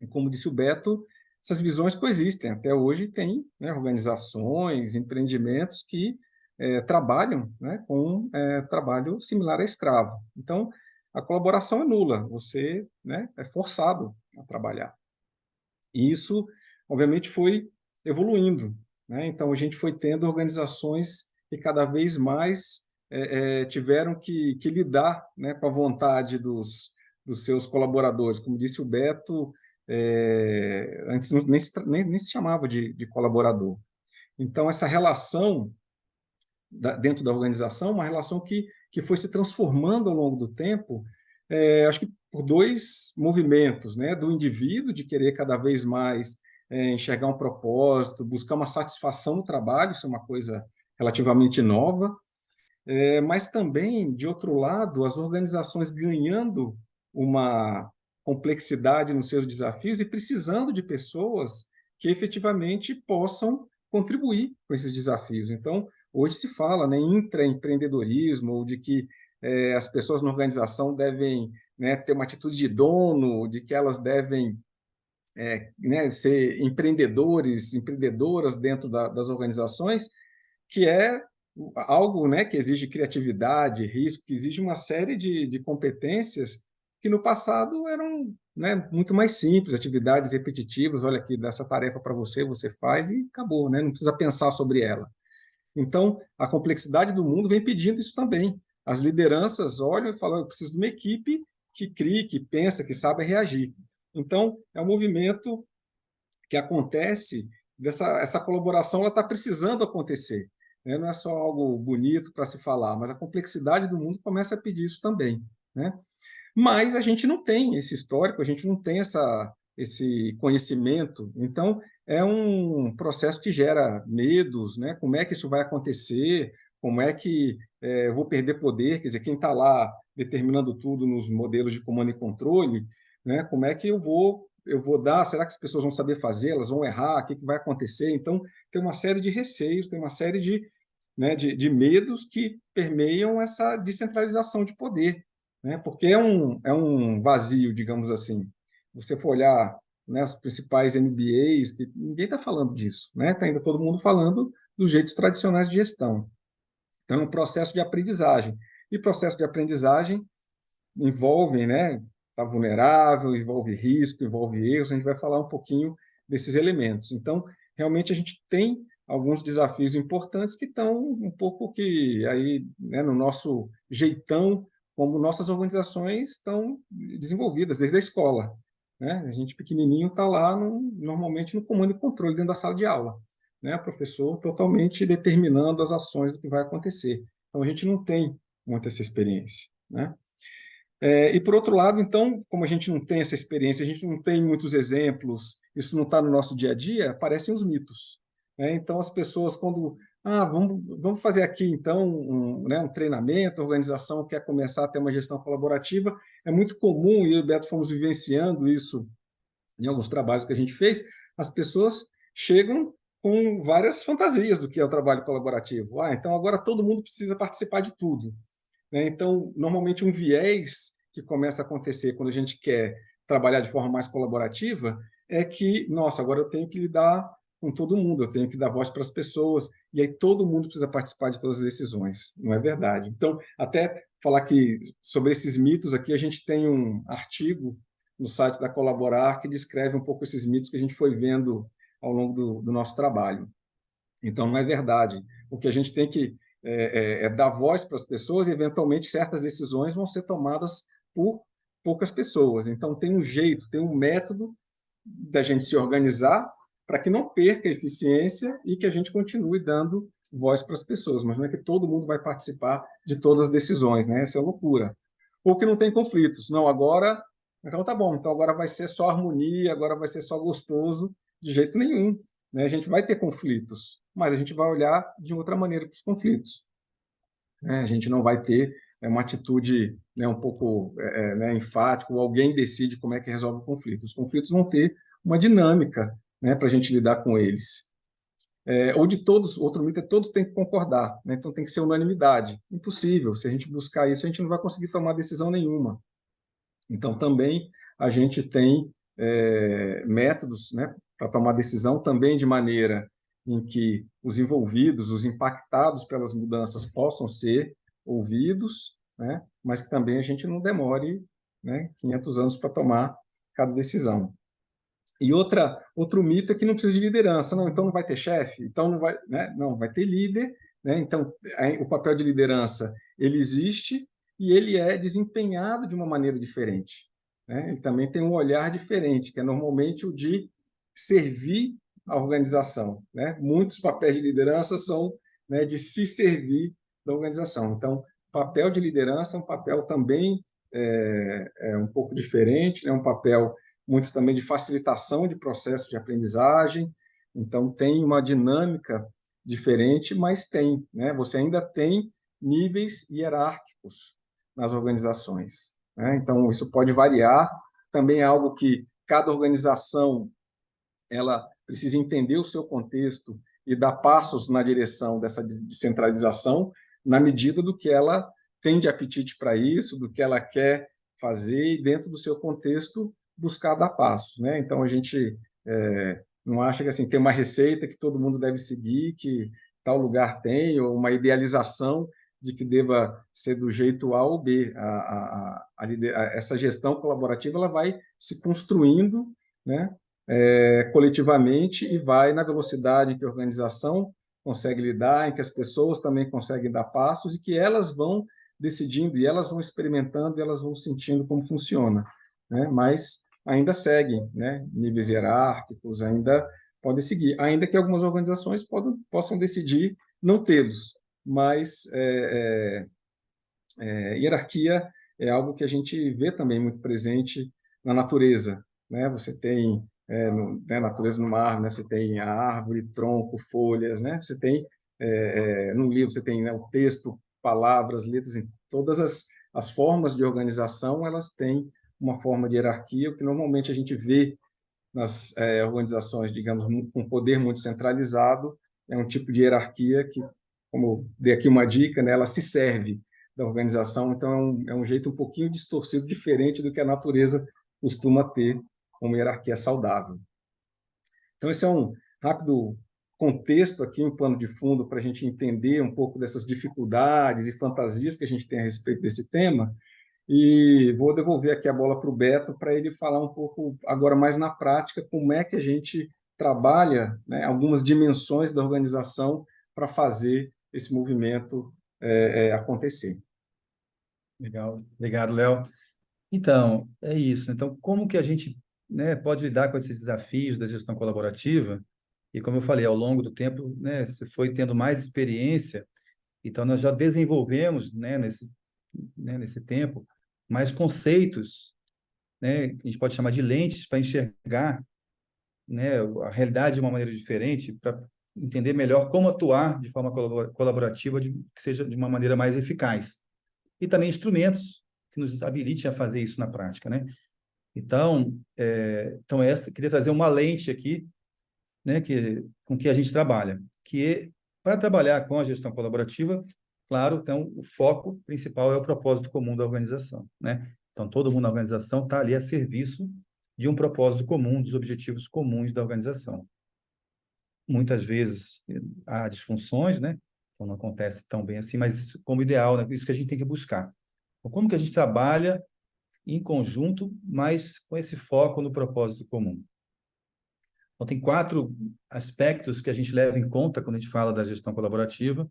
E como disse o Beto, essas visões coexistem. Até hoje tem, né, organizações, empreendimentos que trabalham, né, com trabalho similar a escravo. Então, a colaboração é nula, você, né, é forçado a trabalhar. E isso, obviamente, foi evoluindo, né? Então, a gente foi tendo organizações que cada vez mais tiveram que lidar, né, com a vontade dos seus colaboradores. Como disse o Beto, antes nem se chamava de colaborador. Então, essa relação dentro da organização, uma relação que foi se transformando ao longo do tempo, acho que por dois movimentos, né? Do indivíduo, de querer cada vez mais enxergar um propósito, buscar uma satisfação no trabalho, isso é uma coisa relativamente nova, mas também, de outro lado, as organizações ganhando uma complexidade nos seus desafios e precisando de pessoas que efetivamente possam contribuir com esses desafios. Então, hoje se fala, né, em intraempreendedorismo, ou de que as pessoas na organização devem, né, ter uma atitude de dono, de que elas devem, né, ser empreendedoras dentro das organizações, que é algo, né, que exige criatividade, risco, que exige uma série de competências que no passado eram, né, muito mais simples, atividades repetitivas. Olha aqui, dessa tarefa para você, você faz e acabou, né? Não precisa pensar sobre ela. Então, a complexidade do mundo vem pedindo isso também. As lideranças olham e falam: eu preciso de uma equipe que crie, que pensa, que sabe reagir. Então, é um movimento que acontece, essa colaboração ela está precisando acontecer, né? Não é só algo bonito para se falar, mas a complexidade do mundo começa a pedir isso também, né? Mas a gente não tem esse histórico, a gente não tem esse conhecimento, então é um processo que gera medos, né? Como é que isso vai acontecer? Como é que eu vou perder poder? Quer dizer, quem está lá determinando tudo nos modelos de comando e controle, né? Como é que eu vou dar? Será que as pessoas vão saber fazer? Elas vão errar? O que vai acontecer? Então, tem uma série de receios, tem uma série né, de medos que permeiam essa descentralização de poder, né? Porque é um vazio, digamos assim. Você for olhar, né, os principais MBAs, que ninguém está falando disso, né? Está ainda todo mundo falando dos jeitos tradicionais de gestão. Então, é um processo de aprendizagem. E processo de aprendizagem envolve, né, tá vulnerável, envolve risco, envolve erros. A gente vai falar um pouquinho desses elementos. Então, realmente a gente tem alguns desafios importantes que estão um pouco que aí, né, no nosso jeitão, como nossas organizações estão desenvolvidas desde a escola, né? A gente pequenininho está lá normalmente no comando e controle dentro da sala de aula, né? O professor totalmente determinando as ações do que vai acontecer. Então a gente não tem muita essa experiência, né? E por outro lado, então, como a gente não tem essa experiência, a gente não tem muitos exemplos, isso não está no nosso dia a dia, aparecem os mitos, né? Então, as pessoas, quando, vamos fazer aqui, então, né, um treinamento, a organização quer começar a ter uma gestão colaborativa, é muito comum, e eu e o Beto fomos vivenciando isso em alguns trabalhos que a gente fez, as pessoas chegam com várias fantasias do que é o trabalho colaborativo. Então agora todo mundo precisa participar de tudo, né? Então, normalmente um viés que começa a acontecer quando a gente quer trabalhar de forma mais colaborativa é que, nossa, agora eu tenho que lidar com todo mundo, eu tenho que dar voz para as pessoas, e aí todo mundo precisa participar de todas as decisões. Não é verdade. Então, até falar que sobre esses mitos aqui, a gente tem um artigo no site da Colaborar que descreve um pouco esses mitos que a gente foi vendo ao longo do nosso trabalho. Então, não é verdade. O que a gente tem que é dar voz para as pessoas e, eventualmente, certas decisões vão ser tomadas por poucas pessoas. Então, tem um jeito, tem um método da gente se organizar para que não perca a eficiência e que a gente continue dando voz para as pessoas. Mas não é que todo mundo vai participar de todas as decisões, né? Essa é loucura. Ou que não tem conflitos. Não, agora... Então, tá bom. Então, agora vai ser só harmonia, agora vai ser só gostoso. De jeito nenhum, né? A gente vai ter conflitos, mas a gente vai olhar de outra maneira para os conflitos, né? A gente não vai ter uma atitude, né, um pouco né, enfática, ou alguém decide como é que resolve o conflito. Os conflitos vão ter uma dinâmica, né, para a gente lidar com eles. Ou de todos, outro mito é todos têm que concordar, né? Então tem que ser unanimidade. Impossível. Se a gente buscar isso, a gente não vai conseguir tomar decisão nenhuma. Então também a gente tem métodos, né, para tomar decisão também de maneira em que os envolvidos, os impactados pelas mudanças possam ser ouvidos, né, mas que também a gente não demore, né, 500 anos para tomar cada decisão. E outro mito é que não precisa de liderança. Não, então não vai ter chefe, então não vai, né? Não, vai ter líder, né? Então o papel de liderança ele existe e ele é desempenhado de uma maneira diferente, né? Ele também tem um olhar diferente, que é normalmente o de servir a organização, né? Muitos papéis de liderança são, né, de se servir da organização. Então, o papel de liderança é um papel também um pouco diferente, é, né? Um papel muito também de facilitação de processo de aprendizagem. Então, tem uma dinâmica diferente, mas tem, né? Você ainda tem níveis hierárquicos nas organizações, né? Então, isso pode variar. Também é algo que cada organização ela precisa entender o seu contexto e dar passos na direção dessa descentralização, na medida do que ela tem de apetite para isso, do que ela quer fazer e, dentro do seu contexto, buscar dar passos, né? Então, a gente não acha que assim, tem uma receita que todo mundo deve seguir, que tal lugar tem, ou uma idealização de que deva ser do jeito A ou B. Essa gestão colaborativa ela vai se construindo, né, coletivamente e vai na velocidade que a organização consegue lidar, em que as pessoas também conseguem dar passos e que elas vão decidindo e elas vão experimentando e elas vão sentindo como funciona, né? Mas ainda seguem, né, níveis hierárquicos, ainda podem seguir, ainda que algumas organizações possam decidir não tê-los, mas hierarquia é algo que a gente vê também muito presente na natureza, né? Você tem né, natureza no mar, né? Você tem a árvore, tronco, folhas, né? Você tem no livro você tem, né, o texto, palavras, letras, todas as formas de organização elas têm uma forma de hierarquia, o que normalmente a gente vê nas organizações, digamos, com poder muito centralizado, é um tipo de hierarquia que, como eu dei aqui uma dica, né, ela se serve da organização, então é um jeito um pouquinho distorcido, diferente do que a natureza costuma ter uma hierarquia saudável. Então, esse é um rápido contexto aqui, um pano de fundo para a gente entender um pouco dessas dificuldades e fantasias que a gente tem a respeito desse tema. E vou devolver aqui a bola para o Beto para ele falar um pouco agora mais na prática como é que a gente trabalha, né, algumas dimensões da organização para fazer esse movimento acontecer.
Legal, obrigado, Léo. Então, é isso. Então, como que a gente, né, pode lidar com esses desafios da gestão colaborativa? E como eu falei, ao longo do tempo, né, você foi tendo mais experiência, então nós já desenvolvemos, nesse tempo, mais conceitos, né, que a gente pode chamar de lentes para enxergar, né, a realidade de uma maneira diferente, para entender melhor como atuar de forma colaborativa, que seja de uma maneira mais eficaz. E também instrumentos que nos habilitem a fazer isso na prática, né? Então, queria trazer uma lente aqui né, com que a gente trabalha, para trabalhar com a gestão colaborativa, claro, então o foco principal é o propósito comum da organização, né? Então todo mundo na organização está ali a serviço de um propósito comum, dos objetivos comuns da organização. Muitas vezes há disfunções, né? Então não acontece tão bem assim, mas isso como ideal, né? Isso que a gente tem que buscar. Então, como que a gente trabalha em conjunto, mas com esse foco no propósito comum? Então, tem 4 aspectos que a gente leva em conta quando a gente fala da gestão colaborativa,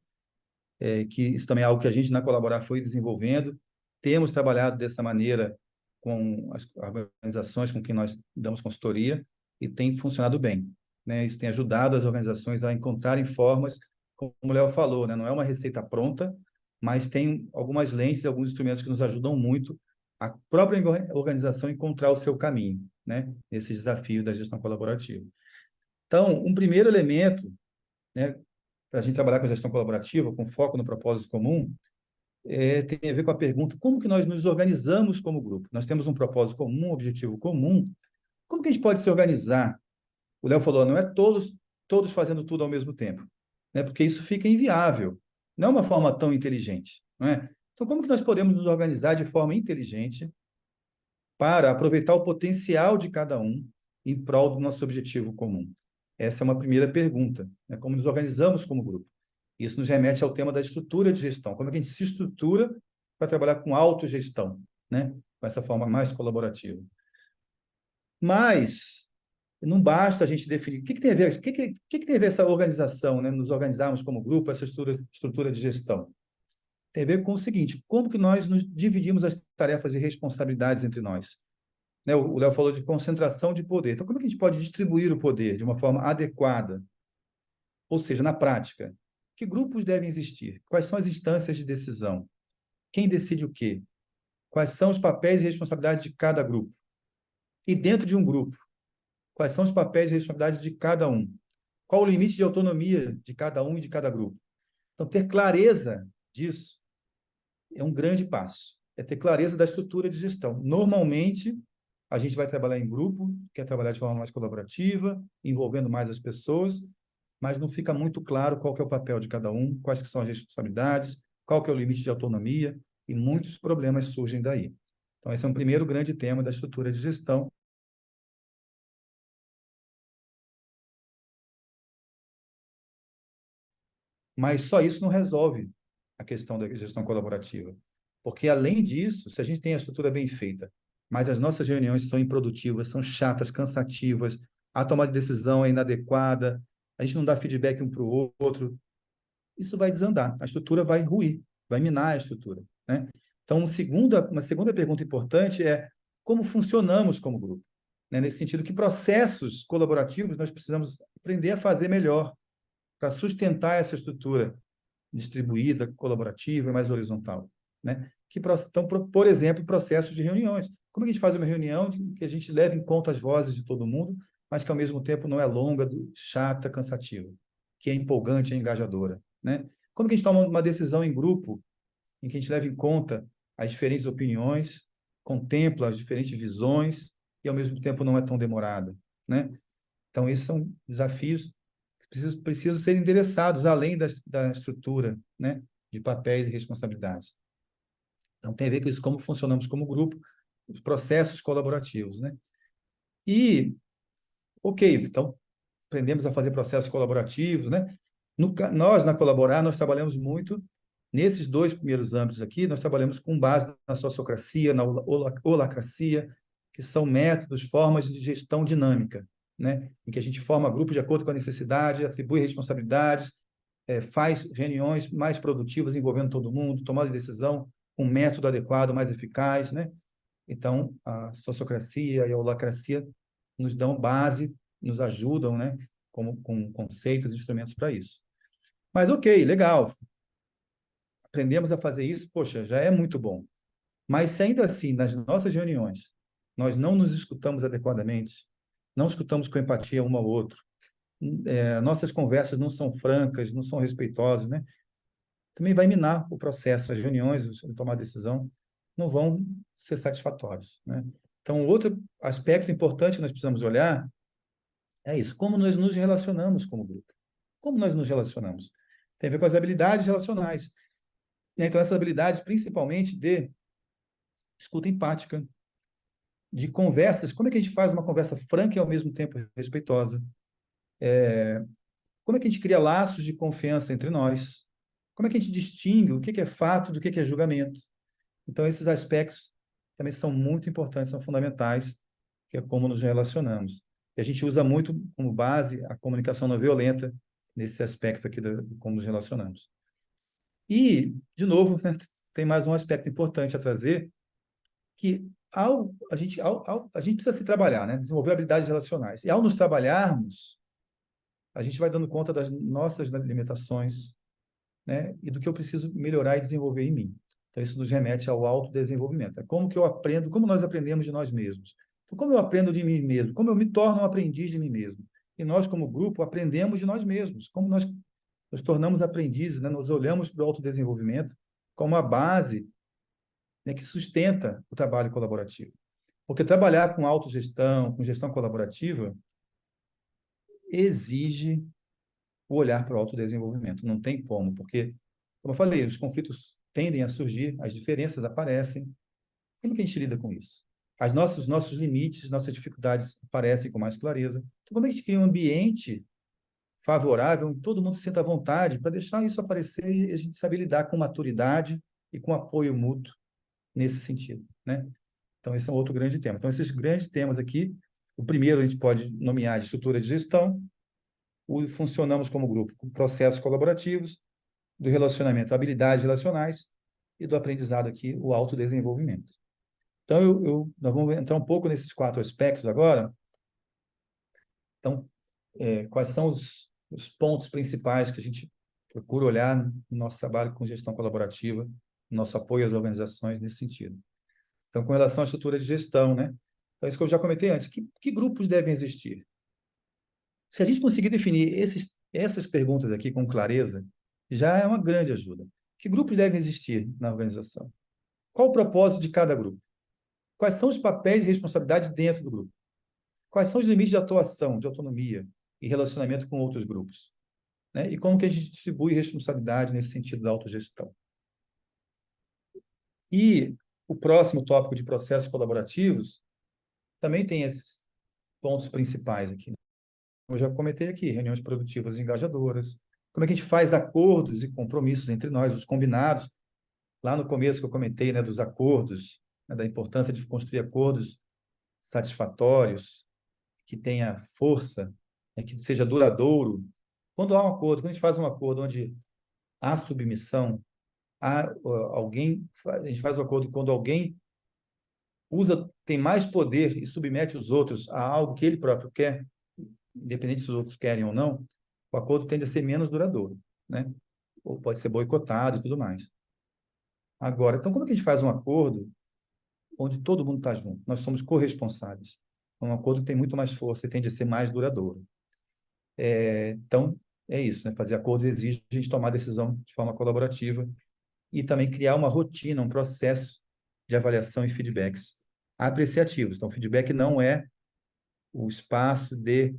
que isso também é algo que a gente, na Colaborar, foi desenvolvendo. Temos trabalhado dessa maneira com as organizações com quem nós damos consultoria e tem funcionado bem, né? Isso tem ajudado as organizações a encontrarem formas, como o Léo falou, né? Não é uma receita pronta, mas tem algumas lentes, alguns instrumentos que nos ajudam muito a própria organização encontrar o seu caminho, né? Nesse desafio da gestão colaborativa. Então, um primeiro elemento, né, para a gente trabalhar com a gestão colaborativa, com foco no propósito comum, tem a ver com a pergunta: como que nós nos organizamos como grupo? Nós temos um propósito comum, um objetivo comum. Como que a gente pode se organizar? O Léo falou, não é todos fazendo tudo ao mesmo tempo, né? Porque isso fica inviável. Não é uma forma tão inteligente, não é? Então, como que nós podemos nos organizar de forma inteligente para aproveitar o potencial de cada um em prol do nosso objetivo comum? Essa é uma primeira pergunta, né? Como nos organizamos como grupo? Isso nos remete ao tema da estrutura de gestão. Como é que a gente se estrutura para trabalhar com autogestão, né? Com essa forma mais colaborativa. Mas não basta a gente definir o que tem a ver, o que tem a ver essa organização, né? Nos organizarmos como grupo, essa estrutura de gestão. Tem a ver com o seguinte: como que nós nos dividimos as tarefas e responsabilidades entre nós? Né? O Léo falou de concentração de poder. Então, como é que a gente pode distribuir o poder de uma forma adequada? Ou seja, na prática, que grupos devem existir? Quais são as instâncias de decisão? Quem decide o quê? Quais são os papéis e responsabilidades de cada grupo? E dentro de um grupo, quais são os papéis e responsabilidades de cada um? Qual o limite de autonomia de cada um e de cada grupo? Então, ter clareza disso é um grande passo. É ter clareza da estrutura de gestão. Normalmente, a gente vai trabalhar em grupo, quer trabalhar de forma mais colaborativa, envolvendo mais as pessoas, mas não fica muito claro qual que é o papel de cada um, quais que são as responsabilidades, qual que é o limite de autonomia, e muitos problemas surgem daí. Então, esse é um primeiro grande tema da estrutura de gestão. Mas só isso não resolve a questão da gestão colaborativa. Porque, além disso, se a gente tem a estrutura bem feita, mas as nossas reuniões são improdutivas, são chatas, cansativas, a tomada de decisão é inadequada, a gente não dá feedback um para o outro, isso vai desandar, a estrutura vai ruir, vai minar a estrutura, né? Então, uma segunda pergunta importante é como funcionamos como grupo, né? Nesse sentido, que processos colaborativos nós precisamos aprender a fazer melhor para sustentar essa estrutura distribuída, colaborativa e mais horizontal, né? Então, por exemplo, processos de reuniões. Como é que a gente faz uma reunião que a gente leve em conta as vozes de todo mundo, mas que ao mesmo tempo não é longa, chata, cansativa, que é empolgante e engajadora, né? Como que a gente toma uma decisão em grupo em que a gente leva em conta as diferentes opiniões, contempla as diferentes visões e ao mesmo tempo não é tão demorada, né? Então, esses são desafios precisam ser endereçados além da estrutura, né, de papéis e responsabilidades. Então, tem a ver com isso, como funcionamos como grupo, os processos colaborativos, né? E, ok, então, aprendemos a fazer processos colaborativos, né? Nós, na Colaborar, nós trabalhamos muito nesses 2 primeiros âmbitos aqui, nós trabalhamos com base na sociocracia, na holacracia, que são métodos, formas de gestão dinâmica, né? Em que a gente forma grupos de acordo com a necessidade, atribui responsabilidades, faz reuniões mais produtivas envolvendo todo mundo, tomada de decisão com um método adequado, mais eficaz, né? Então, a sociocracia e a holacracia nos dão base, nos ajudam, né? Com conceitos e instrumentos para isso. Mas, ok, legal, aprendemos a fazer isso, poxa, já é muito bom. Mas se ainda assim, nas nossas reuniões, nós não nos escutamos adequadamente, não escutamos com empatia um ao outro, nossas conversas não são francas, não são respeitosas, né? Também vai minar o processo, as reuniões, de tomar decisão, não vão ser satisfatórios, né? Então, outro aspecto importante que nós precisamos olhar É isso. Como nós nos relacionamos como grupo? Como nós nos relacionamos? Tem a ver com as habilidades relacionais. Então, essas habilidades, principalmente de escuta empática, de conversas. Como é que a gente faz uma conversa franca e ao mesmo tempo respeitosa? Como é que a gente cria laços de confiança entre nós? Como é que a gente distingue o que é fato do que é julgamento? Então, esses aspectos também são muito importantes, são fundamentais, que é como nos relacionamos. E a gente usa muito como base a comunicação não violenta nesse aspecto aqui de como nos relacionamos. E, de novo, né, tem mais um aspecto importante a trazer, que a gente precisa se trabalhar, né, desenvolver habilidades relacionais. E ao nos trabalharmos, a gente vai dando conta das nossas limitações, né, e do que eu preciso melhorar e desenvolver em mim. Então, isso nos remete ao autodesenvolvimento. É como que eu aprendo, como nós aprendemos de nós mesmos. Então, como eu aprendo de mim mesmo? Como eu me torno um aprendiz de mim mesmo? E nós, como grupo, aprendemos de nós mesmos. Como nós nos tornamos aprendizes, né? Nós olhamos para o autodesenvolvimento como a base, né, que sustenta o trabalho colaborativo. Porque trabalhar com autogestão, com gestão colaborativa, exige o olhar para o autodesenvolvimento. Não tem como, porque, como eu falei, os conflitos tendem a surgir, as diferenças aparecem. Como que a gente lida com isso? Nossos limites, nossas dificuldades aparecem com mais clareza. Então, como é que a gente cria um ambiente favorável, onde todo mundo se sinta à vontade para deixar isso aparecer e a gente saber lidar com maturidade e com apoio mútuo nesse sentido, né? Então, esse é um outro grande tema. Então, esses grandes temas aqui, o primeiro a gente pode nomear de estrutura de gestão, o funcionamos como grupo, com processos colaborativos, do relacionamento, habilidades relacionais e do aprendizado aqui, o autodesenvolvimento. Então, nós vamos entrar um pouco nesses 4 aspectos agora. Então, quais são os pontos principais que a gente procura olhar no nosso trabalho com gestão colaborativa, no nosso apoio às organizações nesse sentido? Então, com relação à estrutura de gestão, né? Então, isso que eu já comentei antes, que grupos devem existir? Se a gente conseguir definir essas perguntas aqui com clareza, já é uma grande ajuda. Que grupos devem existir na organização? Qual o propósito de cada grupo? Quais são os papéis e responsabilidades dentro do grupo? Quais são os limites de atuação, de autonomia e relacionamento com outros grupos? Né? E como que a gente distribui responsabilidade nesse sentido da autogestão? E o próximo tópico de processos colaborativos também tem esses pontos principais aqui. Eu já comentei aqui, reuniões produtivas e engajadoras. Como é que a gente faz acordos e compromissos entre nós, os combinados? Lá no começo que eu comentei, né, dos acordos, né, da importância de construir acordos satisfatórios, que tenha força, né, que seja duradouro. Quando há um acordo, quando a gente faz um acordo onde há submissão, a gente faz um acordo quando alguém tem mais poder e submete os outros a algo que ele próprio quer, independente se os outros querem ou não, o acordo tende a ser menos duradouro, né? Ou pode ser boicotado e tudo mais. Agora, então, como é que a gente faz um acordo onde todo mundo está junto? Nós somos corresponsáveis. Um acordo tem muito mais força e tende a ser mais duradouro. Então, é isso, né? Fazer acordo exige a gente tomar decisão de forma colaborativa e também criar uma rotina, um processo de avaliação e feedbacks apreciativos. Então, feedback não é o espaço de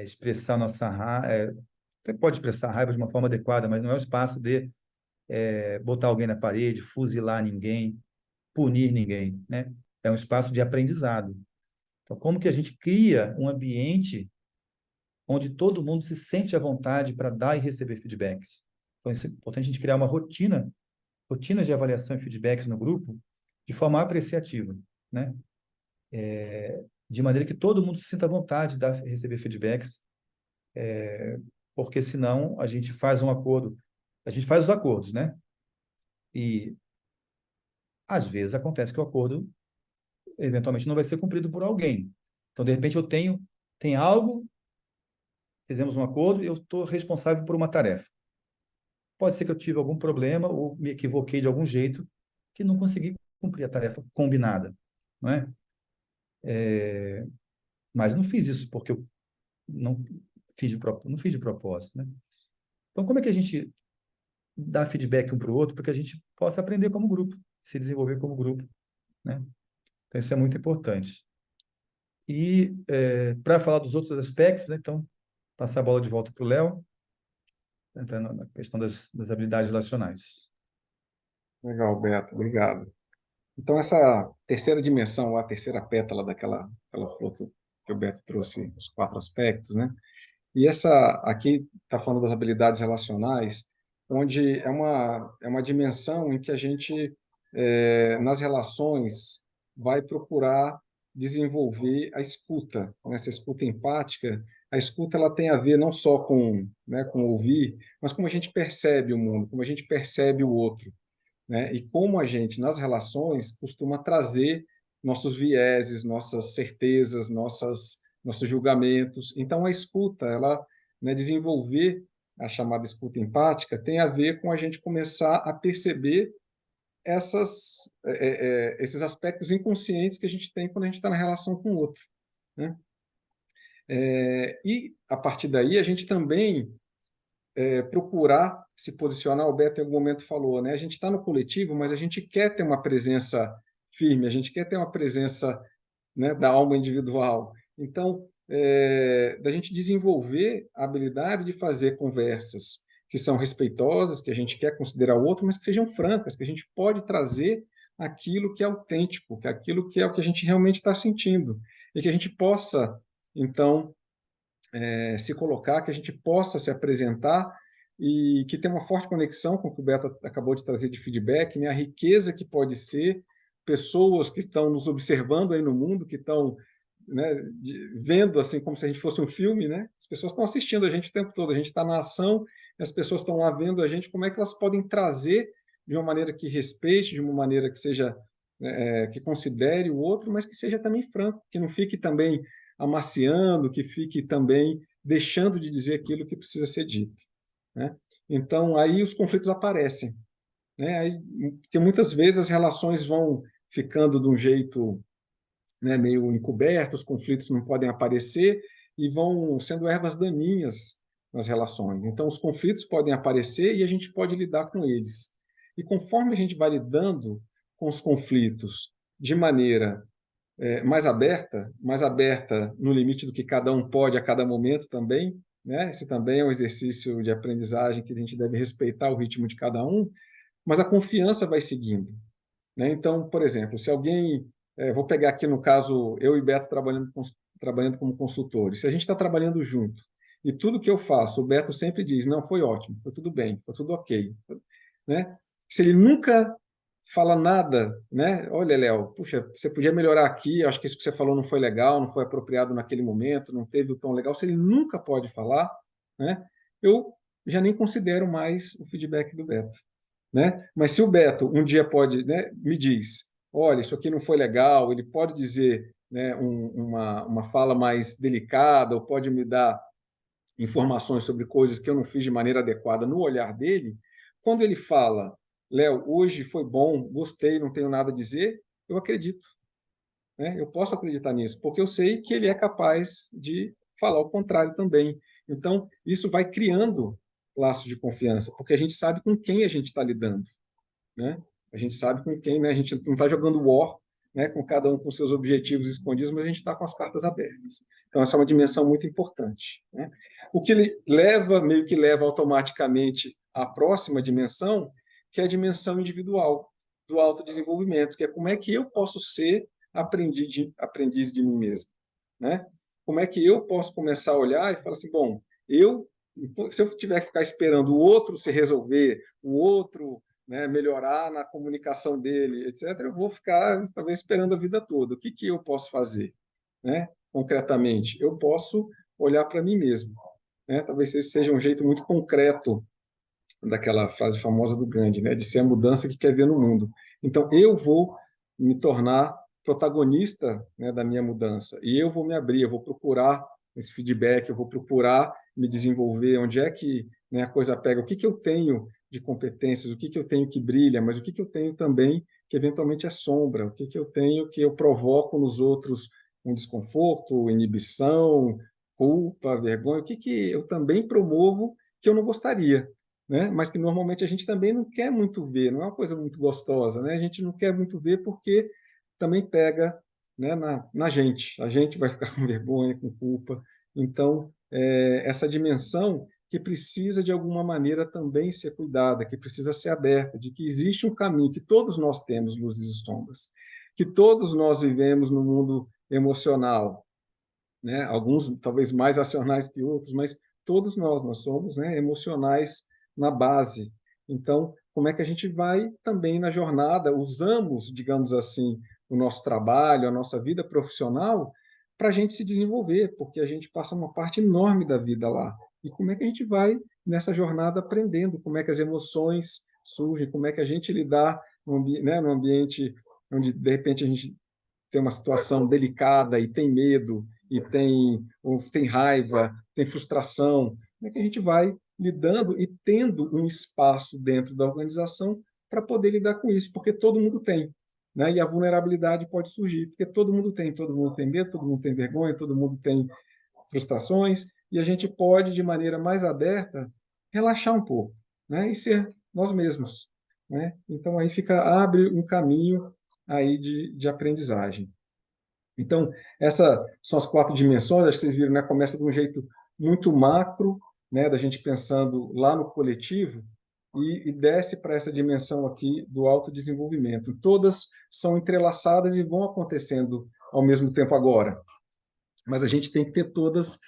expressar nossa raiva. Você pode expressar raiva de uma forma adequada, mas não é o espaço de botar alguém na parede, fuzilar ninguém, punir ninguém, né? É um espaço de aprendizado. Então, como que a gente cria um ambiente onde todo mundo se sente à vontade para dar e receber feedbacks? Então, é importante a gente criar uma rotinas de avaliação e feedbacks no grupo de forma apreciativa, né? De maneira que todo mundo se sinta à vontade de dar, receber feedbacks, porque senão a gente faz um acordo, a gente faz os acordos, né? E às vezes acontece que o acordo eventualmente não vai ser cumprido por alguém. Então, de repente, tem algo, fizemos um acordo e eu estou responsável por uma tarefa. Pode ser que eu tive algum problema ou me equivoquei de algum jeito que não consegui cumprir a tarefa combinada, não é? Mas não fiz isso porque eu não não fiz de propósito, né? Então, como é que a gente dá feedback um para o outro para que a gente possa aprender como grupo, se desenvolver como grupo, né? Então, isso é muito importante. E para falar dos outros aspectos, né, então, passar a bola de volta para o Léo, entrando na questão das habilidades relacionais.
Legal, Beto, obrigado. Então, essa terceira dimensão, a terceira pétala daquela flor que o Beto trouxe, os 4 aspectos, né? E essa aqui está falando das habilidades relacionais, onde é uma dimensão em que a gente, nas relações, vai procurar desenvolver a escuta, né? Essa escuta empática. A escuta ela tem a ver não só com, né, com ouvir, mas como a gente percebe o mundo, como a gente percebe o outro, né? E como a gente, nas relações, costuma trazer nossos vieses, nossas certezas, nossos julgamentos. Então, a escuta, ela, né, desenvolver a chamada escuta empática, tem a ver com a gente começar a perceber esses aspectos inconscientes que a gente tem quando a gente está na relação com o outro, né? E, a partir daí, a gente também procurar se posicionar. O Beto em algum momento falou, né? A gente está no coletivo, mas a gente quer ter uma presença firme, a gente quer ter uma presença, né, da alma individual. Então, da gente desenvolver a habilidade de fazer conversas que são respeitosas, que a gente quer considerar o outro, mas que sejam francas, que a gente pode trazer aquilo que é autêntico, que é aquilo que é o que a gente realmente está sentindo, e que a gente possa, então, se colocar, que a gente possa se apresentar e que tem uma forte conexão com o que o Beto acabou de trazer de feedback, né? A riqueza que pode ser pessoas que estão nos observando aí no mundo, que estão, né, vendo assim como se a gente fosse um filme, né? As pessoas estão assistindo a gente o tempo todo, a gente está na ação, e as pessoas estão lá vendo a gente, como é que elas podem trazer de uma maneira que respeite, de uma maneira que seja, que considere o outro, mas que seja também franco, que não fique também amaciando, que fique também deixando de dizer aquilo que precisa ser dito, né? Então, aí os conflitos aparecem, né? Aí, porque muitas vezes as relações vão ficando de um jeito, né, meio encoberto, os conflitos não podem aparecer e vão sendo ervas daninhas nas relações. Então, os conflitos podem aparecer e a gente pode lidar com eles. E conforme a gente vai lidando com os conflitos de maneira mais aberta no limite do que cada um pode a cada momento também, né? Esse também é um exercício de aprendizagem que a gente deve respeitar o ritmo de cada um, mas a confiança vai seguindo, né? Então, por exemplo, se alguém, vou pegar aqui no caso eu e Beto trabalhando como consultores, se a gente está trabalhando junto e tudo que eu faço, o Beto sempre diz, não, foi ótimo, foi tudo bem, foi tudo ok, né? Se ele nunca fala nada, né? Olha, Léo, puxa, você podia melhorar aqui, acho que isso que você falou não foi legal, não foi apropriado naquele momento, não teve o tom legal. Se ele nunca pode falar, né? Eu já nem considero mais o feedback do Beto, né? Mas se o Beto um dia pode, né, me diz, olha, isso aqui não foi legal, ele pode dizer, né, uma fala mais delicada, ou pode me dar informações sobre coisas que eu não fiz de maneira adequada no olhar dele, quando ele fala, Léo, hoje foi bom, gostei, não tenho nada a dizer, eu acredito, né? Eu posso acreditar nisso, porque eu sei que ele é capaz de falar o contrário também. Então, isso vai criando laços de confiança, porque a gente sabe com quem a gente está lidando, né? A gente sabe com quem, né? A gente não está jogando war, né? Com cada um com seus objetivos escondidos, mas a gente está com as cartas abertas. Então, essa é uma dimensão muito importante, né? O que leva, meio que leva automaticamente à próxima dimensão, que é a dimensão individual, do autodesenvolvimento, que é como é que eu posso ser aprendiz de mim mesmo, né? Como é que eu posso começar a olhar e falar assim, bom, se eu tiver que ficar esperando o outro se resolver, o outro, né, melhorar na comunicação dele, etc., eu vou ficar talvez esperando a vida toda. O que eu posso fazer, né? Concretamente, eu posso olhar para mim mesmo, né? Talvez esse seja um jeito muito concreto daquela frase famosa do Gandhi, né, de ser a mudança que quer ver no mundo. Então, eu vou me tornar protagonista, né, da minha mudança, e eu vou me abrir, eu vou procurar esse feedback, eu vou procurar me desenvolver, onde é que, né, a coisa pega, o que eu tenho de competências, o que eu tenho que brilha, mas o que eu tenho também que eventualmente é sombra, o que eu tenho que eu provoco nos outros um desconforto, inibição, culpa, vergonha, o que eu também promovo que eu não gostaria, né? Mas que normalmente a gente também não quer muito ver, não é uma coisa muito gostosa, né? A gente não quer muito ver porque também pega né, na gente. A gente vai ficar com vergonha, com culpa. Então, essa dimensão que precisa, de alguma maneira, também ser cuidada, que precisa ser aberta, de que existe um caminho, que todos nós temos luzes e sombras, que todos nós vivemos no mundo emocional, né? Alguns talvez mais racionais que outros, mas todos nós somos, né, emocionais na base. Então, como é que a gente vai também na jornada, usamos, digamos assim, o nosso trabalho, a nossa vida profissional para a gente se desenvolver, porque a gente passa uma parte enorme da vida lá. E como é que a gente vai nessa jornada aprendendo, como é que as emoções surgem, como é que a gente lidar né, no ambiente onde, de repente, a gente tem uma situação delicada e tem medo, e tem raiva, tem frustração, como é que a gente vai lidando e tendo um espaço dentro da organização para poder lidar com isso, porque todo mundo tem, né? E a vulnerabilidade pode surgir, porque todo mundo tem medo, todo mundo tem vergonha, todo mundo tem frustrações, e a gente pode, de maneira mais aberta, relaxar um pouco, né? E ser nós mesmos, né? Então aí abre um caminho aí de aprendizagem. Então, essas são as 4 dimensões, acho que vocês viram, né? Começa de um jeito muito macro, né? Da gente pensando lá no coletivo, e desce para essa dimensão aqui do autodesenvolvimento. Todas são entrelaçadas e vão acontecendo ao mesmo tempo agora, mas a gente tem que ter todas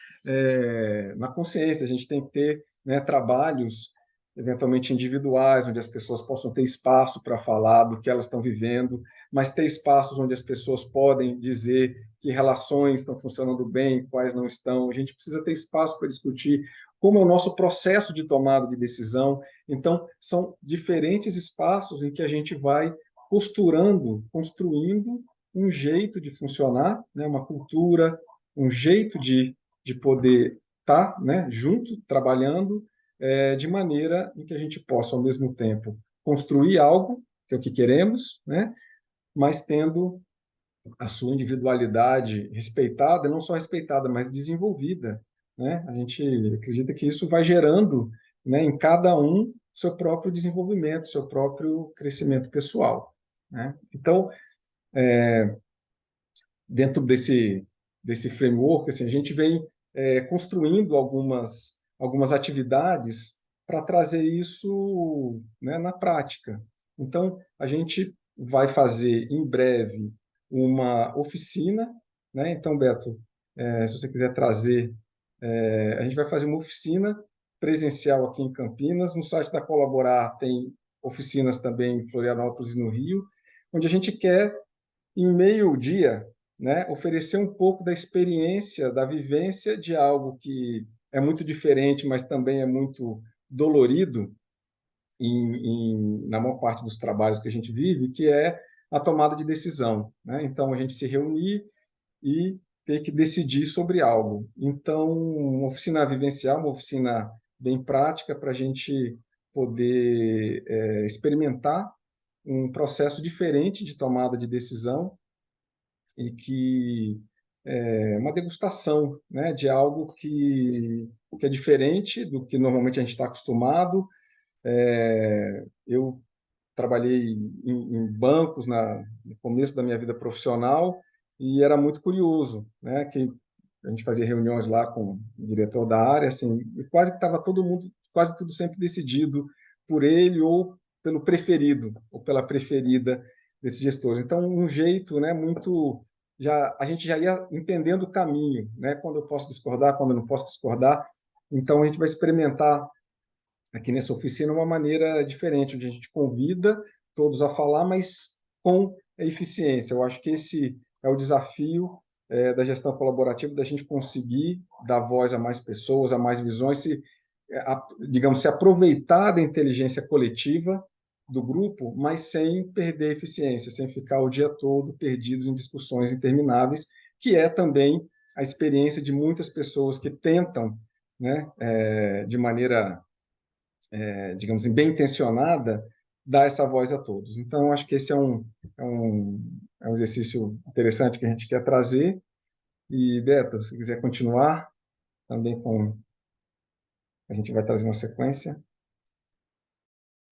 na consciência, a gente tem que ter, né, trabalhos eventualmente individuais, onde as pessoas possam ter espaço para falar do que elas estão vivendo, mas ter espaços onde as pessoas podem dizer que relações estão funcionando bem, quais não estão. A gente precisa ter espaço para discutir como é o nosso processo de tomada de decisão. Então, são diferentes espaços em que a gente vai costurando, construindo um jeito de funcionar, né, uma cultura, um jeito de poder estar, né, junto, trabalhando, de maneira em que a gente possa, ao mesmo tempo, construir algo, que é o que queremos, né, mas tendo a sua individualidade respeitada, não só respeitada, mas desenvolvida, né? A gente acredita que isso vai gerando, né, em cada um seu próprio desenvolvimento, seu próprio crescimento pessoal, né? Então, dentro desse framework, assim, a gente vem construindo algumas atividades para trazer isso, né, na prática. Então, a gente vai fazer em breve uma oficina, né? Então, Beto, se você quiser trazer, a gente vai fazer uma oficina presencial aqui em Campinas. No site da Colaborar tem oficinas também em Florianópolis e no Rio, onde a gente quer em meio dia, né, oferecer um pouco da experiência, da vivência de algo que é muito diferente, mas também é muito dolorido na maior parte dos trabalhos que a gente vive, que é a tomada de decisão, né? Então, a gente se reunir e ter que decidir sobre algo. Então, uma oficina vivencial, uma oficina bem prática para a gente poder experimentar um processo diferente de tomada de decisão e que é uma degustação, né, de algo que é diferente do que normalmente a gente está acostumado. Eu trabalhei em bancos no começo da minha vida profissional e era muito curioso, né, que a gente fazia reuniões lá com o diretor da área, assim, e quase que estava todo mundo, quase tudo sempre decidido por ele ou pelo preferido ou pela preferida desses gestores. Então, um jeito, né, muito a gente já ia entendendo o caminho, né, quando eu posso discordar, quando eu não posso discordar. Então, a gente vai experimentar aqui nessa oficina uma maneira diferente, onde a gente convida todos a falar, mas com eficiência. Eu acho que esse é o desafio da gestão colaborativa, da gente conseguir dar voz a mais pessoas, a mais visões, digamos, se aproveitar da inteligência coletiva do grupo, mas sem perder a eficiência, sem ficar o dia todo perdidos em discussões intermináveis, que é também a experiência de muitas pessoas que tentam, né, de maneira digamos assim, bem intencionada, dar essa voz a todos. Então, acho que esse é um exercício interessante que a gente quer trazer. E, Beto, se quiser continuar, também a gente vai trazer uma sequência.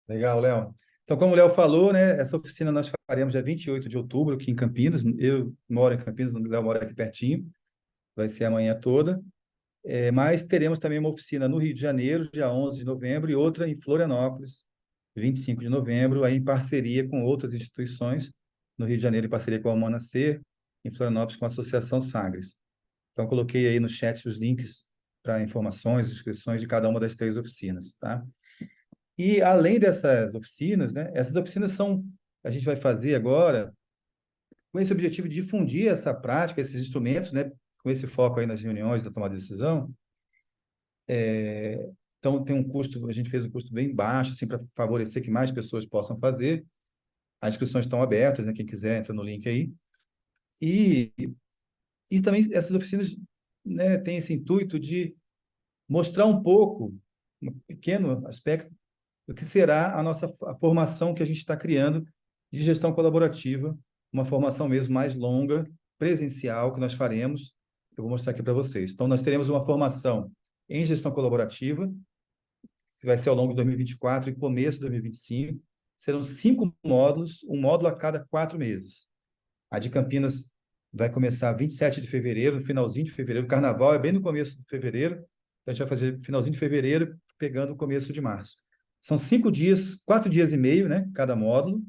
Legal, Léo. Então, como o Léo falou, né, essa oficina nós faremos dia 28 de outubro, aqui em Campinas. Eu moro em Campinas, o Léo mora aqui pertinho, vai ser amanhã toda. Mas teremos também uma oficina no Rio de Janeiro, dia 11 de novembro, e outra em Florianópolis, 25 de novembro, aí em parceria com outras instituições, no Rio de Janeiro em parceria com a Humana Ser, em Florianópolis com a Associação Sagres. Então, coloquei aí no chat os links para informações, inscrições de cada uma das 3 oficinas, tá? E além dessas oficinas, né, essas oficinas a gente vai fazer agora com esse objetivo de difundir essa prática, esses instrumentos, né, com esse foco aí nas reuniões da tomada de decisão. Então, tem um custo, a gente fez um custo bem baixo, assim, para favorecer que mais pessoas possam fazer. As inscrições estão abertas, né, quem quiser entra no link aí. E, e também essas oficinas, né, têm esse intuito de mostrar um pouco, um pequeno aspecto do que será a formação que a gente está criando de gestão colaborativa, uma formação mesmo mais longa, presencial, que nós faremos. Eu vou mostrar aqui para vocês. Então, nós teremos uma formação em gestão colaborativa, que vai ser ao longo de 2024 e começo de 2025. Serão 5 módulos, um módulo a cada 4 meses. A de Campinas vai começar 27 de fevereiro, no finalzinho de fevereiro. O carnaval é bem no começo de fevereiro, então a gente vai fazer finalzinho de fevereiro, pegando o começo de março. São 5 dias, 4 dias e meio, né? Cada módulo,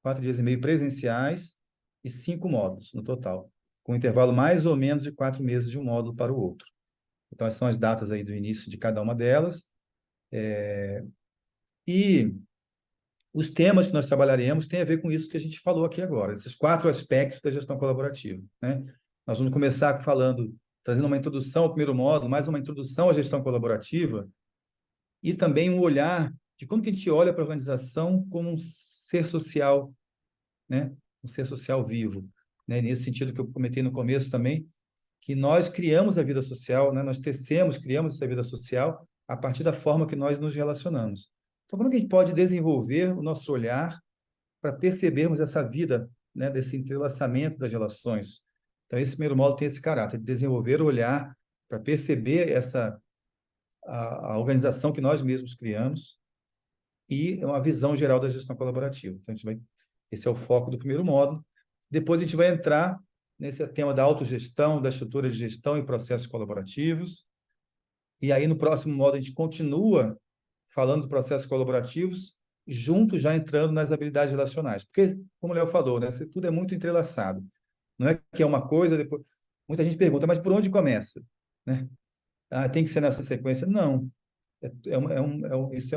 4 dias e meio presenciais e 5 módulos no total, com um intervalo mais ou menos de 4 meses de um módulo para o outro. Então, essas são as datas aí do início de cada uma delas. E os temas que nós trabalharemos têm a ver com isso que a gente falou aqui agora, esses 4 aspectos da gestão colaborativa, né? Nós vamos começar falando, trazendo uma introdução ao primeiro módulo, mais uma introdução à gestão colaborativa, e também um olhar de como que a gente olha para a organização como um ser social, né? Um ser social vivo, né? Nesse sentido que eu comentei no começo também, que nós criamos a vida social, né? Nós criamos essa vida social a partir da forma que nós nos relacionamos. Então, como que a gente pode desenvolver o nosso olhar para percebermos essa vida, né? Desse entrelaçamento das relações? Então, esse primeiro módulo tem esse caráter de desenvolver o olhar para perceber a organização que nós mesmos criamos e uma visão geral da gestão colaborativa. Então, esse é o foco do primeiro módulo. Depois a gente vai entrar nesse tema da autogestão, da estrutura de gestão e processos colaborativos. E aí, no próximo módulo, a gente continua falando de processos colaborativos, junto já entrando nas habilidades relacionais. Porque, como o Léo falou, né, tudo é muito entrelaçado. Não é que é uma coisa, depois... Muita gente pergunta, mas por onde começa? Né? Ah, tem que ser nessa sequência? Não. Isso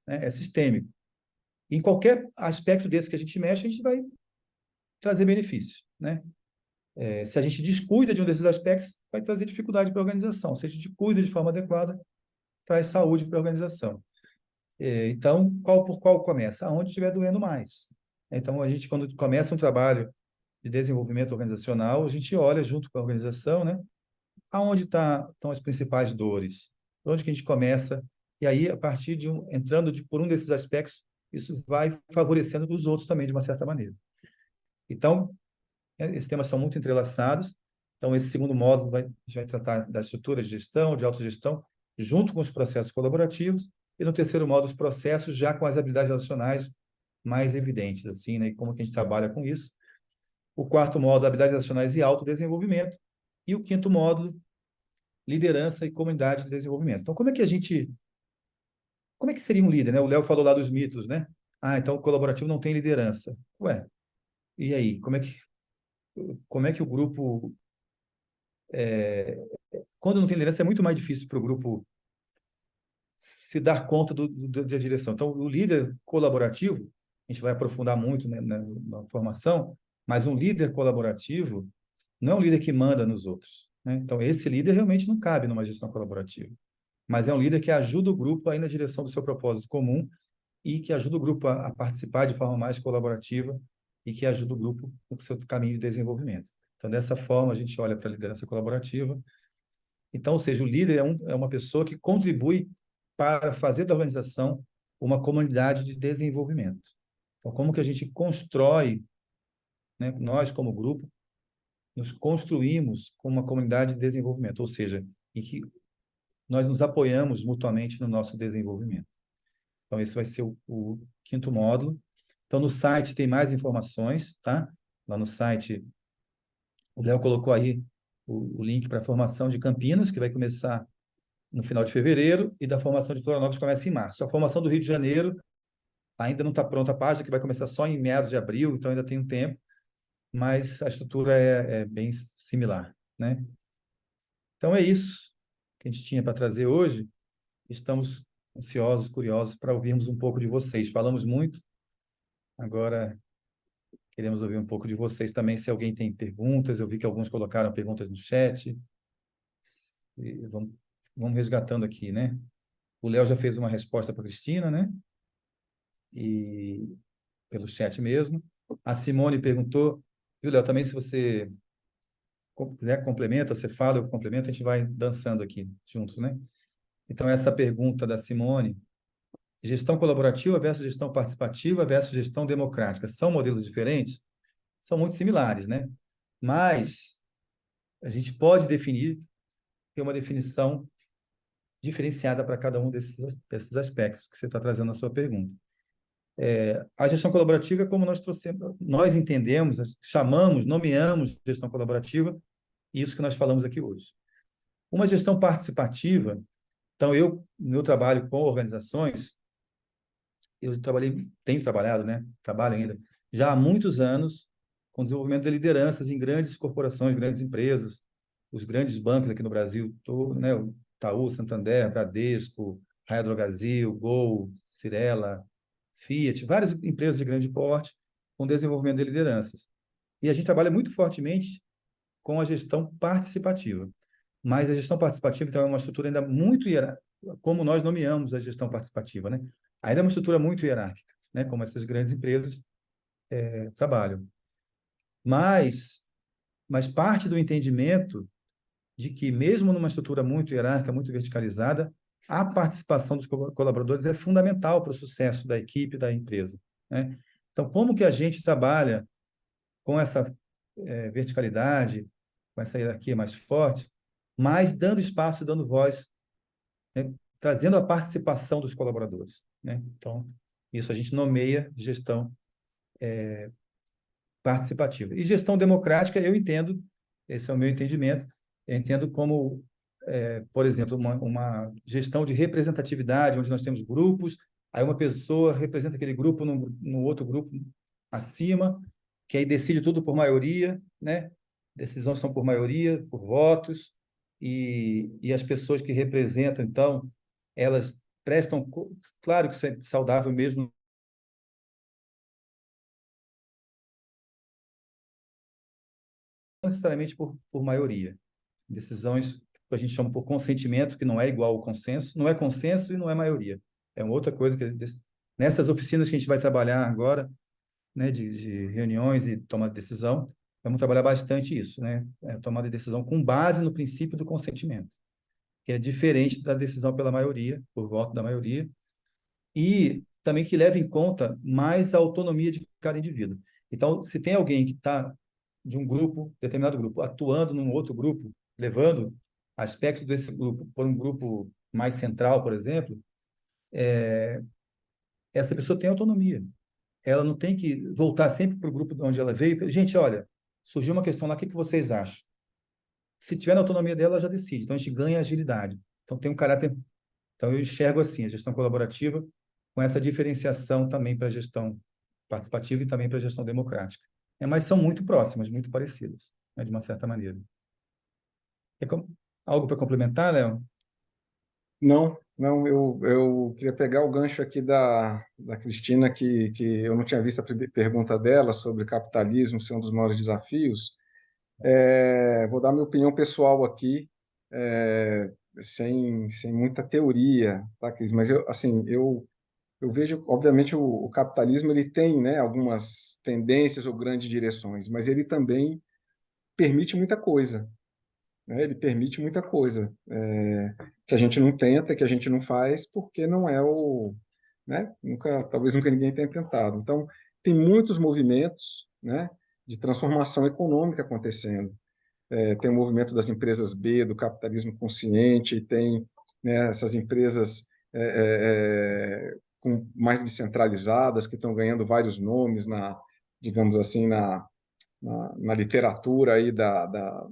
é sistêmico. Em qualquer aspecto desse que a gente mexe, a gente vai trazer benefícios, né? Se a gente descuida de um desses aspectos, vai trazer dificuldade para a organização. Se a gente cuida de forma adequada, traz saúde para a organização. Então, qual por qual começa? Aonde estiver doendo mais. Então, a gente, quando começa um trabalho de desenvolvimento organizacional, a gente olha junto com a organização, né? Aonde estão as principais dores? Onde que a gente começa? E aí, a partir por um desses aspectos, isso vai favorecendo os outros também, de uma certa maneira. Então, esses temas são muito entrelaçados. Então, esse segundo módulo vai tratar da estrutura de gestão, de autogestão, junto com os processos colaborativos. E no terceiro módulo, os processos já com as habilidades relacionais mais evidentes, assim, né? E como que a gente trabalha com isso. O quarto módulo, habilidades relacionais e autodesenvolvimento. E o quinto módulo, liderança e comunidade de desenvolvimento. Então, como é que seria um líder, né? O Léo falou lá dos mitos, né? Ah, então o colaborativo não tem liderança. Ué, e aí? Como é que o grupo... Quando não tem liderança, é muito mais difícil para o grupo se dar conta da direção. Então, o líder colaborativo, a gente vai aprofundar muito, né, na formação, mas um líder colaborativo não é um líder que manda nos outros, né? Então, esse líder realmente não cabe numa gestão colaborativa, mas é um líder que ajuda o grupo a ir na direção do seu propósito comum e que ajuda o grupo a participar de forma mais colaborativa e que ajuda o grupo no seu caminho de desenvolvimento. Então, dessa forma, a gente olha para a liderança colaborativa. Então, ou seja, o líder é uma pessoa que contribui para fazer da organização uma comunidade de desenvolvimento. Então, como que a gente constrói, né, nós como grupo, nos construímos como uma comunidade de desenvolvimento, ou seja, em que nós nos apoiamos mutuamente no nosso desenvolvimento. Então, esse vai ser o quinto módulo. Então, no site tem mais informações, tá? Lá no site, o Léo colocou aí o link para a formação de Campinas, que vai começar no final de fevereiro, e da formação de Florianópolis começa em março. A formação do Rio de Janeiro ainda não está pronta a página, que vai começar só em meados de abril, então ainda tem um tempo, mas a estrutura é bem similar, né? Então é isso que a gente tinha para trazer hoje. Estamos ansiosos, curiosos para ouvirmos um pouco de vocês. Falamos muito, agora queremos ouvir um pouco de vocês também. Se alguém tem perguntas, eu vi que alguns colocaram perguntas no chat. E vamos resgatando aqui, né? O Léo já fez uma resposta para a Cristina, né? E pelo chat mesmo. A Simone perguntou, viu, Léo, também se você quiser complementa, você fala, eu complemento, a gente vai dançando aqui juntos, né? Então, essa pergunta da Simone, gestão colaborativa versus gestão participativa versus gestão democrática, são modelos diferentes? São muito similares, né? Mas a gente pode definir, ter uma definição diferenciada para cada um desses aspectos que você está trazendo na sua pergunta. A gestão colaborativa é como nós trouxemos, nós entendemos, chamamos, nomeamos gestão colaborativa, isso que nós falamos aqui hoje. Uma gestão participativa, então eu, no meu trabalho com organizações, eu tenho trabalhado, né? Trabalho ainda, já há muitos anos com desenvolvimento de lideranças em grandes corporações, grandes empresas, os grandes bancos aqui no Brasil, todo, né? O Itaú, Santander, Bradesco, Raia Drogasil, Gol, Cirela, Fiat, várias empresas de grande porte com desenvolvimento de lideranças. E a gente trabalha muito fortemente com a gestão participativa. Mas a gestão participativa, então, é uma estrutura ainda muito hierárquica, como nós nomeamos a gestão participativa, né? Ainda é uma estrutura muito hierárquica, né? Como essas grandes empresas trabalham. Mas parte do entendimento de que, mesmo numa estrutura muito hierárquica, muito verticalizada, a participação dos colaboradores é fundamental para o sucesso da equipe, da empresa, né? Então, como que a gente trabalha com essa verticalidade, com essa hierarquia mais forte, mas dando espaço e dando voz, né? Trazendo a participação dos colaboradores, né? Então, isso a gente nomeia gestão participativa. E gestão democrática, eu entendo, esse é o meu entendimento, eu entendo como, por exemplo, uma gestão de representatividade, onde nós temos grupos, aí uma pessoa representa aquele grupo no outro grupo acima, que aí decide tudo por maioria, né? Decisões são por maioria, por votos, e as pessoas que representam, então, elas prestam, claro que isso é saudável mesmo, não necessariamente por maioria. Decisões que a gente chama por consentimento, que não é igual ao consenso, não é consenso e não é maioria. É uma outra coisa que nessas oficinas que a gente vai trabalhar agora, né, de reuniões e tomada de decisão, vamos trabalhar bastante isso, né? Tomada de decisão com base no princípio do consentimento, que é diferente da decisão pela maioria, por voto da maioria, e também que leva em conta mais a autonomia de cada indivíduo. Então, se tem alguém que está de um grupo, determinado grupo, atuando num outro grupo, levando aspectos desse grupo por um grupo mais central, por exemplo, essa pessoa tem autonomia. Ela não tem que voltar sempre para o grupo de onde ela veio. Gente, olha, surgiu uma questão lá, o que vocês acham? Se tiver na autonomia dela, ela já decide. Então, a gente ganha agilidade. Então, tem um caráter. Então, eu enxergo assim, a gestão colaborativa com essa diferenciação também para a gestão participativa e também para a gestão democrática. Mas são muito próximas, muito parecidas, né, de uma certa maneira. É algo para complementar, Léo?
Não, não, eu queria pegar o gancho aqui da Cristina, que eu não tinha visto a pergunta dela sobre capitalismo ser um dos maiores desafios. Vou dar minha opinião pessoal aqui, sem muita teoria, tá, Cris? Mas eu vejo, obviamente, o capitalismo ele tem, né, algumas tendências ou grandes direções, mas ele também permite muita coisa, né? Ele permite muita coisa que a gente não tenta, que a gente não faz, porque não é o, né? Talvez nunca ninguém tenha tentado. Então, tem muitos movimentos, né, de transformação econômica acontecendo. Tem o movimento das empresas B, do capitalismo consciente, tem, né, essas empresas mais descentralizadas, que estão ganhando vários nomes digamos assim, na literatura aí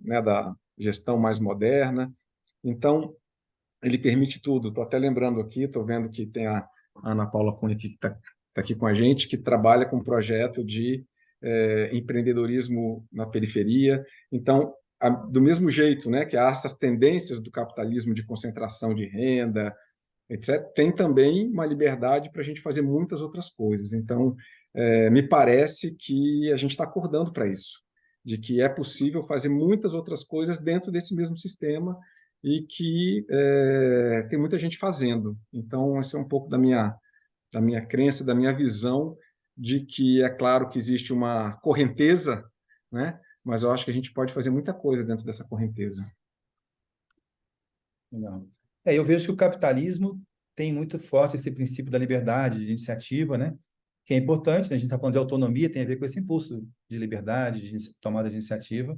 né, da gestão mais moderna. Então, ele permite tudo. Estou até lembrando aqui, estou vendo que tem a Ana Paula Cunha aqui, que está aqui com a gente, que trabalha com um projeto de empreendedorismo na periferia. Então, do mesmo jeito, né, que há essas tendências do capitalismo de concentração de renda, etc., tem também uma liberdade para a gente fazer muitas outras coisas. Então, me parece que a gente está acordando para isso, de que é possível fazer muitas outras coisas dentro desse mesmo sistema e que tem muita gente fazendo. Então, esse é um pouco da minha crença, da minha visão de que é claro que existe uma correnteza, né? Mas eu acho que a gente pode fazer muita coisa dentro dessa correnteza.
Legal. Eu vejo que o capitalismo tem muito forte esse princípio da liberdade de iniciativa, né? Que é importante, né? A gente está falando de autonomia, tem a ver com esse impulso de liberdade, de tomada de iniciativa,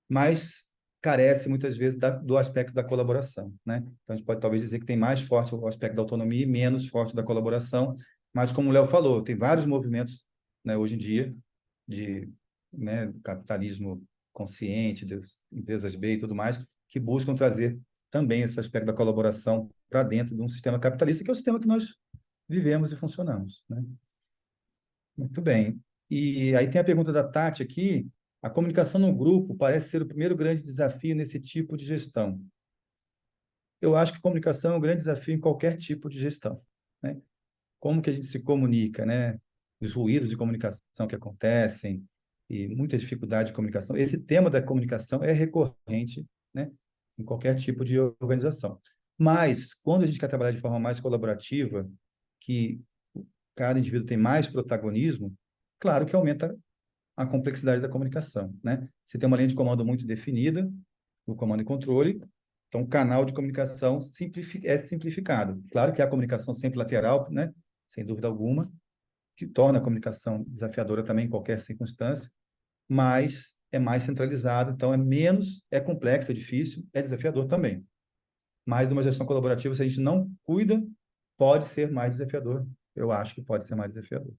mas carece muitas vezes do aspecto da colaboração, né? Então a gente pode talvez dizer que tem mais forte o aspecto da autonomia e menos forte da colaboração, mas como o Léo falou, tem vários movimentos, né, hoje em dia de, né, capitalismo consciente, das empresas B e tudo mais, que buscam trazer também esse aspecto da colaboração para dentro de um sistema capitalista, que é o sistema que nós vivemos e funcionamos, né? Muito bem. E aí tem a pergunta da Tati aqui. A comunicação no grupo parece ser o primeiro grande desafio nesse tipo de gestão. Eu acho que comunicação é um grande desafio em qualquer tipo de gestão, né? Como que a gente se comunica, né? Os ruídos de comunicação que acontecem e muita dificuldade de comunicação. Esse tema da comunicação é recorrente, né? Em qualquer tipo de organização. Mas, quando a gente quer trabalhar de forma mais colaborativa, que cada indivíduo tem mais protagonismo, claro que aumenta a complexidade da comunicação, né? Você tem uma linha de comando muito definida, o comando e controle, então o canal de comunicação é simplificado. Claro que há comunicação sempre lateral, né? Sem dúvida alguma, que torna a comunicação desafiadora também em qualquer circunstância, mas é mais centralizado, então é complexo, é difícil, é desafiador também. Mas numa gestão colaborativa, se a gente não cuida, pode ser mais desafiador. Eu acho que pode ser mais desafiador.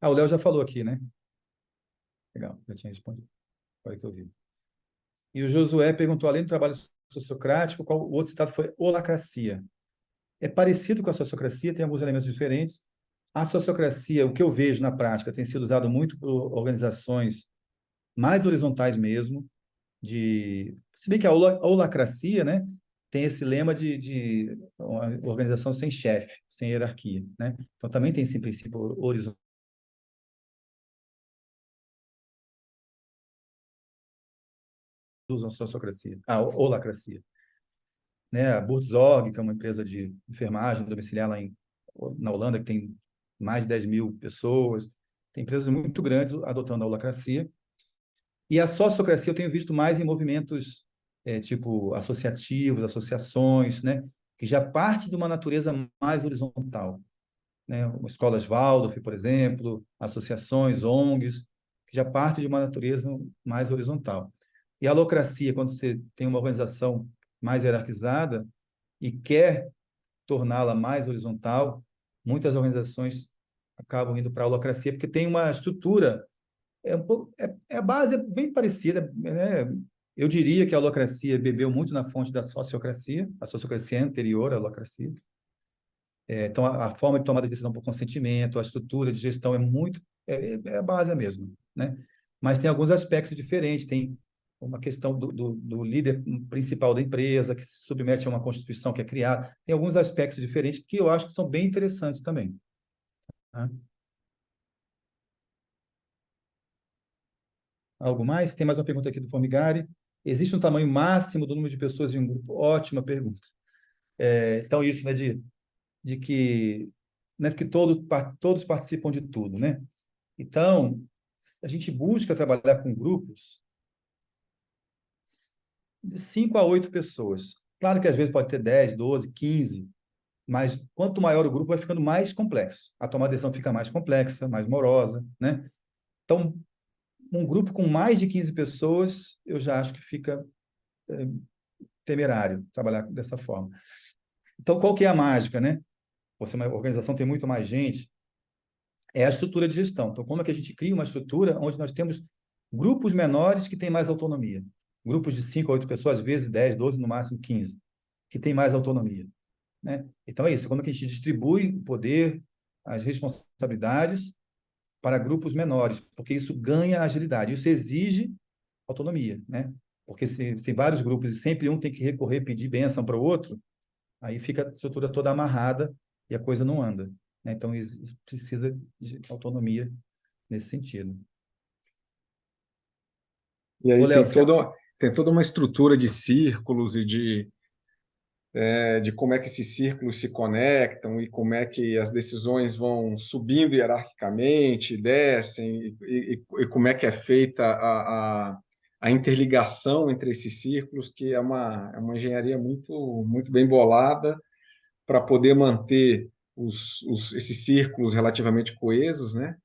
O Léo já falou aqui, né? Legal, já tinha respondido. Agora que eu vi. E o Josué perguntou, além do trabalho sociocrático, qual o outro citado foi holacracia. É parecido com a sociocracia, tem alguns elementos diferentes. A sociocracia, o que eu vejo na prática, tem sido usado muito por organizações mais horizontais mesmo, se bem que a holacracia, né, tem esse lema de uma organização sem chefe, sem hierarquia, né? Então também tem esse princípio horizontal. Usam sociocracia, holacracia, né? A Buurtzorg, que é uma empresa de enfermagem domiciliar na Holanda, que tem mais de 10 mil pessoas, tem empresas muito grandes adotando a holacracia. E a sociocracia eu tenho visto mais em movimentos tipo associativos, associações, né? Que já parte de uma natureza mais horizontal, né? Escolas Waldorf, por exemplo, associações, ONGs, que já parte de uma natureza mais horizontal. E a holacracia, quando você tem uma organização mais hierarquizada e quer torná-la mais horizontal, muitas organizações acabam indo para a holacracia porque tem uma estrutura, a base é bem parecida, né? Eu diria que a holacracia bebeu muito na fonte da sociocracia, a sociocracia é anterior à holacracia. Então, a forma de tomada de decisão por consentimento, a estrutura de gestão a base é a mesma, né? Mas tem alguns aspectos diferentes, tem uma questão do líder principal da empresa, que se submete a uma constituição que é criada, tem alguns aspectos diferentes que eu acho que são bem interessantes também, tá? Algo mais? Tem mais uma pergunta aqui do Formigari. Existe um tamanho máximo do número de pessoas em um grupo? Ótima pergunta. Então, isso, né, de que, né, que todos participam de tudo, né? Então, a gente busca trabalhar com grupos de 5 a 8 pessoas. Claro que às vezes pode ter 10, 12, 15, mas quanto maior o grupo, vai ficando mais complexo. A tomada de decisão fica mais complexa, mais morosa, né? Então, um grupo com mais de 15 pessoas, eu já acho que fica temerário trabalhar dessa forma. Então, qual que é a mágica, né? ou se uma organização tem muito mais gente, é a estrutura de gestão. Então, como é que a gente cria uma estrutura onde nós temos grupos menores que têm mais autonomia? Grupos de 5 a 8 pessoas, às vezes 10, 12, no máximo 15, que têm mais autonomia, né? Então, é isso. Como é que a gente distribui o poder, as responsabilidades para grupos menores? Porque isso ganha agilidade. Isso exige autonomia, né? Porque se vários grupos e sempre um tem que recorrer, pedir bênção para o outro, aí fica a estrutura toda amarrada e a coisa não anda, né? Então, isso precisa de autonomia nesse sentido.
E
Ô,
aí
Léo, você quer...
tem toda uma estrutura de círculos e de como é que esses círculos se conectam e como é que as decisões vão subindo hierarquicamente, descem, e como é que é feita a interligação entre esses círculos, que é uma engenharia muito bem bolada para poder manter esses círculos relativamente coesos, né?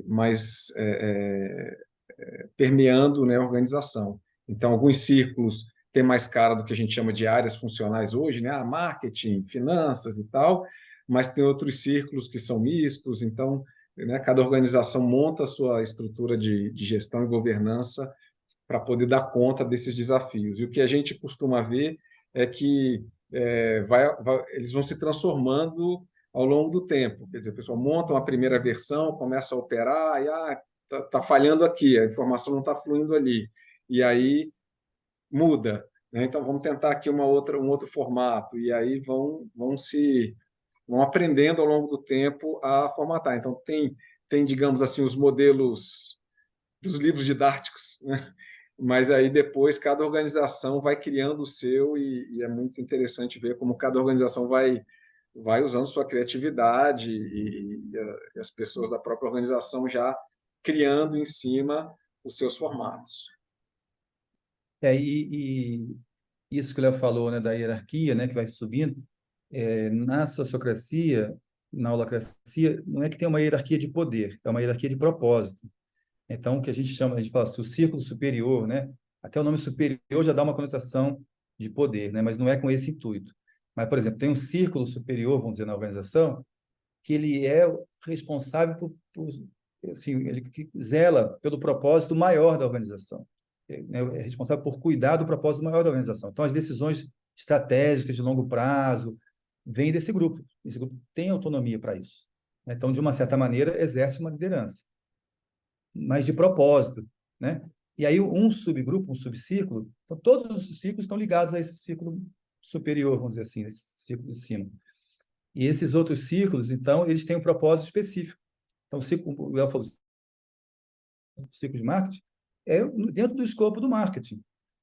Mas permeando, né, a organização. Então, alguns círculos têm mais cara do que a gente chama de áreas funcionais hoje, né? Marketing, finanças e tal, mas tem outros círculos que são mistos. Então, né, cada organização monta a sua estrutura de gestão e governança para poder dar conta desses desafios. E o que a gente costuma ver é que eles vão se transformando ao longo do tempo. Quer dizer, a pessoa monta uma primeira versão, começa a operar, e tá falhando aqui, a informação não está fluindo ali. E aí muda, né? Então vamos tentar aqui um outro formato. E aí vão aprendendo ao longo do tempo a formatar. Então tem, digamos assim, os modelos dos livros didáticos, né? Mas aí depois cada organização vai criando o seu e é muito interessante ver como cada organização vai usando sua criatividade e as pessoas da própria organização já criando em cima os seus formatos.
E isso que o Léo falou, né, da hierarquia, né, que vai subindo, na sociocracia, na holacracia, não é que tem uma hierarquia de poder, é uma hierarquia de propósito. Então, o que a gente chama, a gente fala assim, o círculo superior, né? Até o nome superior já dá uma conotação de poder, né? Mas não é com esse intuito. Mas, por exemplo, tem um círculo superior, vamos dizer, na organização, que ele é responsável assim, ele que zela pelo propósito maior da organização. É responsável por cuidar do propósito maior da organização. Então, as decisões estratégicas de longo prazo vêm desse grupo. Esse grupo tem autonomia para isso. Então, de uma certa maneira, exerce uma liderança, mas de propósito, né? E aí um subgrupo, um subcírculo, então todos os círculos estão ligados a esse círculo superior, vamos dizer assim, esse círculo de cima. E esses outros círculos, então, eles têm um propósito específico. Então, o Léo falou, o círculo de marketing é dentro do escopo do marketing,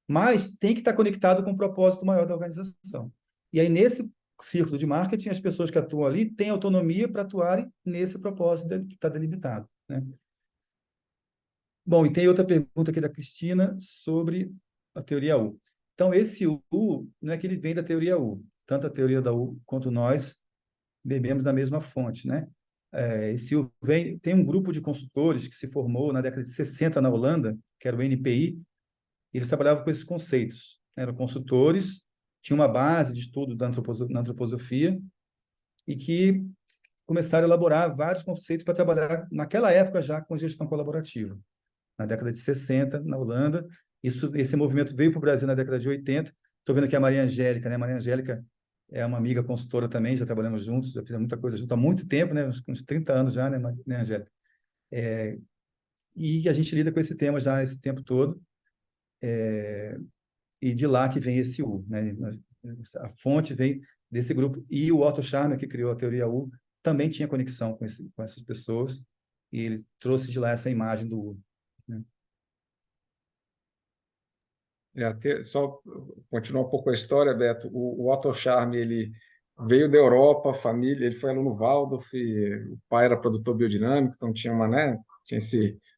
mas tem que estar conectado com o propósito maior da organização. E aí, nesse círculo de marketing, as pessoas que atuam ali têm autonomia para atuarem nesse propósito que está delimitado, né? Bom, e tem outra pergunta aqui da Cristina sobre a teoria U. Então, esse U não é que ele vem da teoria U. Tanto a teoria da U quanto nós bebemos da mesma fonte, né? Esse U tem um grupo de consultores que se formou na década de 60 na Holanda, que era o NPI, e eles trabalhavam com esses conceitos. Eram consultores, tinham uma base de estudo na antroposofia e que começaram a elaborar vários conceitos para trabalhar, naquela época já, com gestão colaborativa na década de 60, na Holanda. Esse movimento veio para o Brasil na década de 80. Estou vendo aqui a Maria Angélica, né? Maria Angélica é uma amiga consultora também, já trabalhamos juntos, já fizemos muita coisa junto há muito tempo, né? Uns 30 anos já, né, Angélica? E a gente lida com esse tema já esse tempo todo, e de lá que vem esse U, né? A fonte vem desse grupo, e o Otto Scharmer, que criou a teoria U, também tinha conexão com essas pessoas, e ele trouxe de lá essa imagem do U, né?
Só continuar um pouco a história, Beto. O Otto Scharmer, ele veio da Europa, família, ele foi aluno Waldorf, o pai era produtor biodinâmico, então tinha né,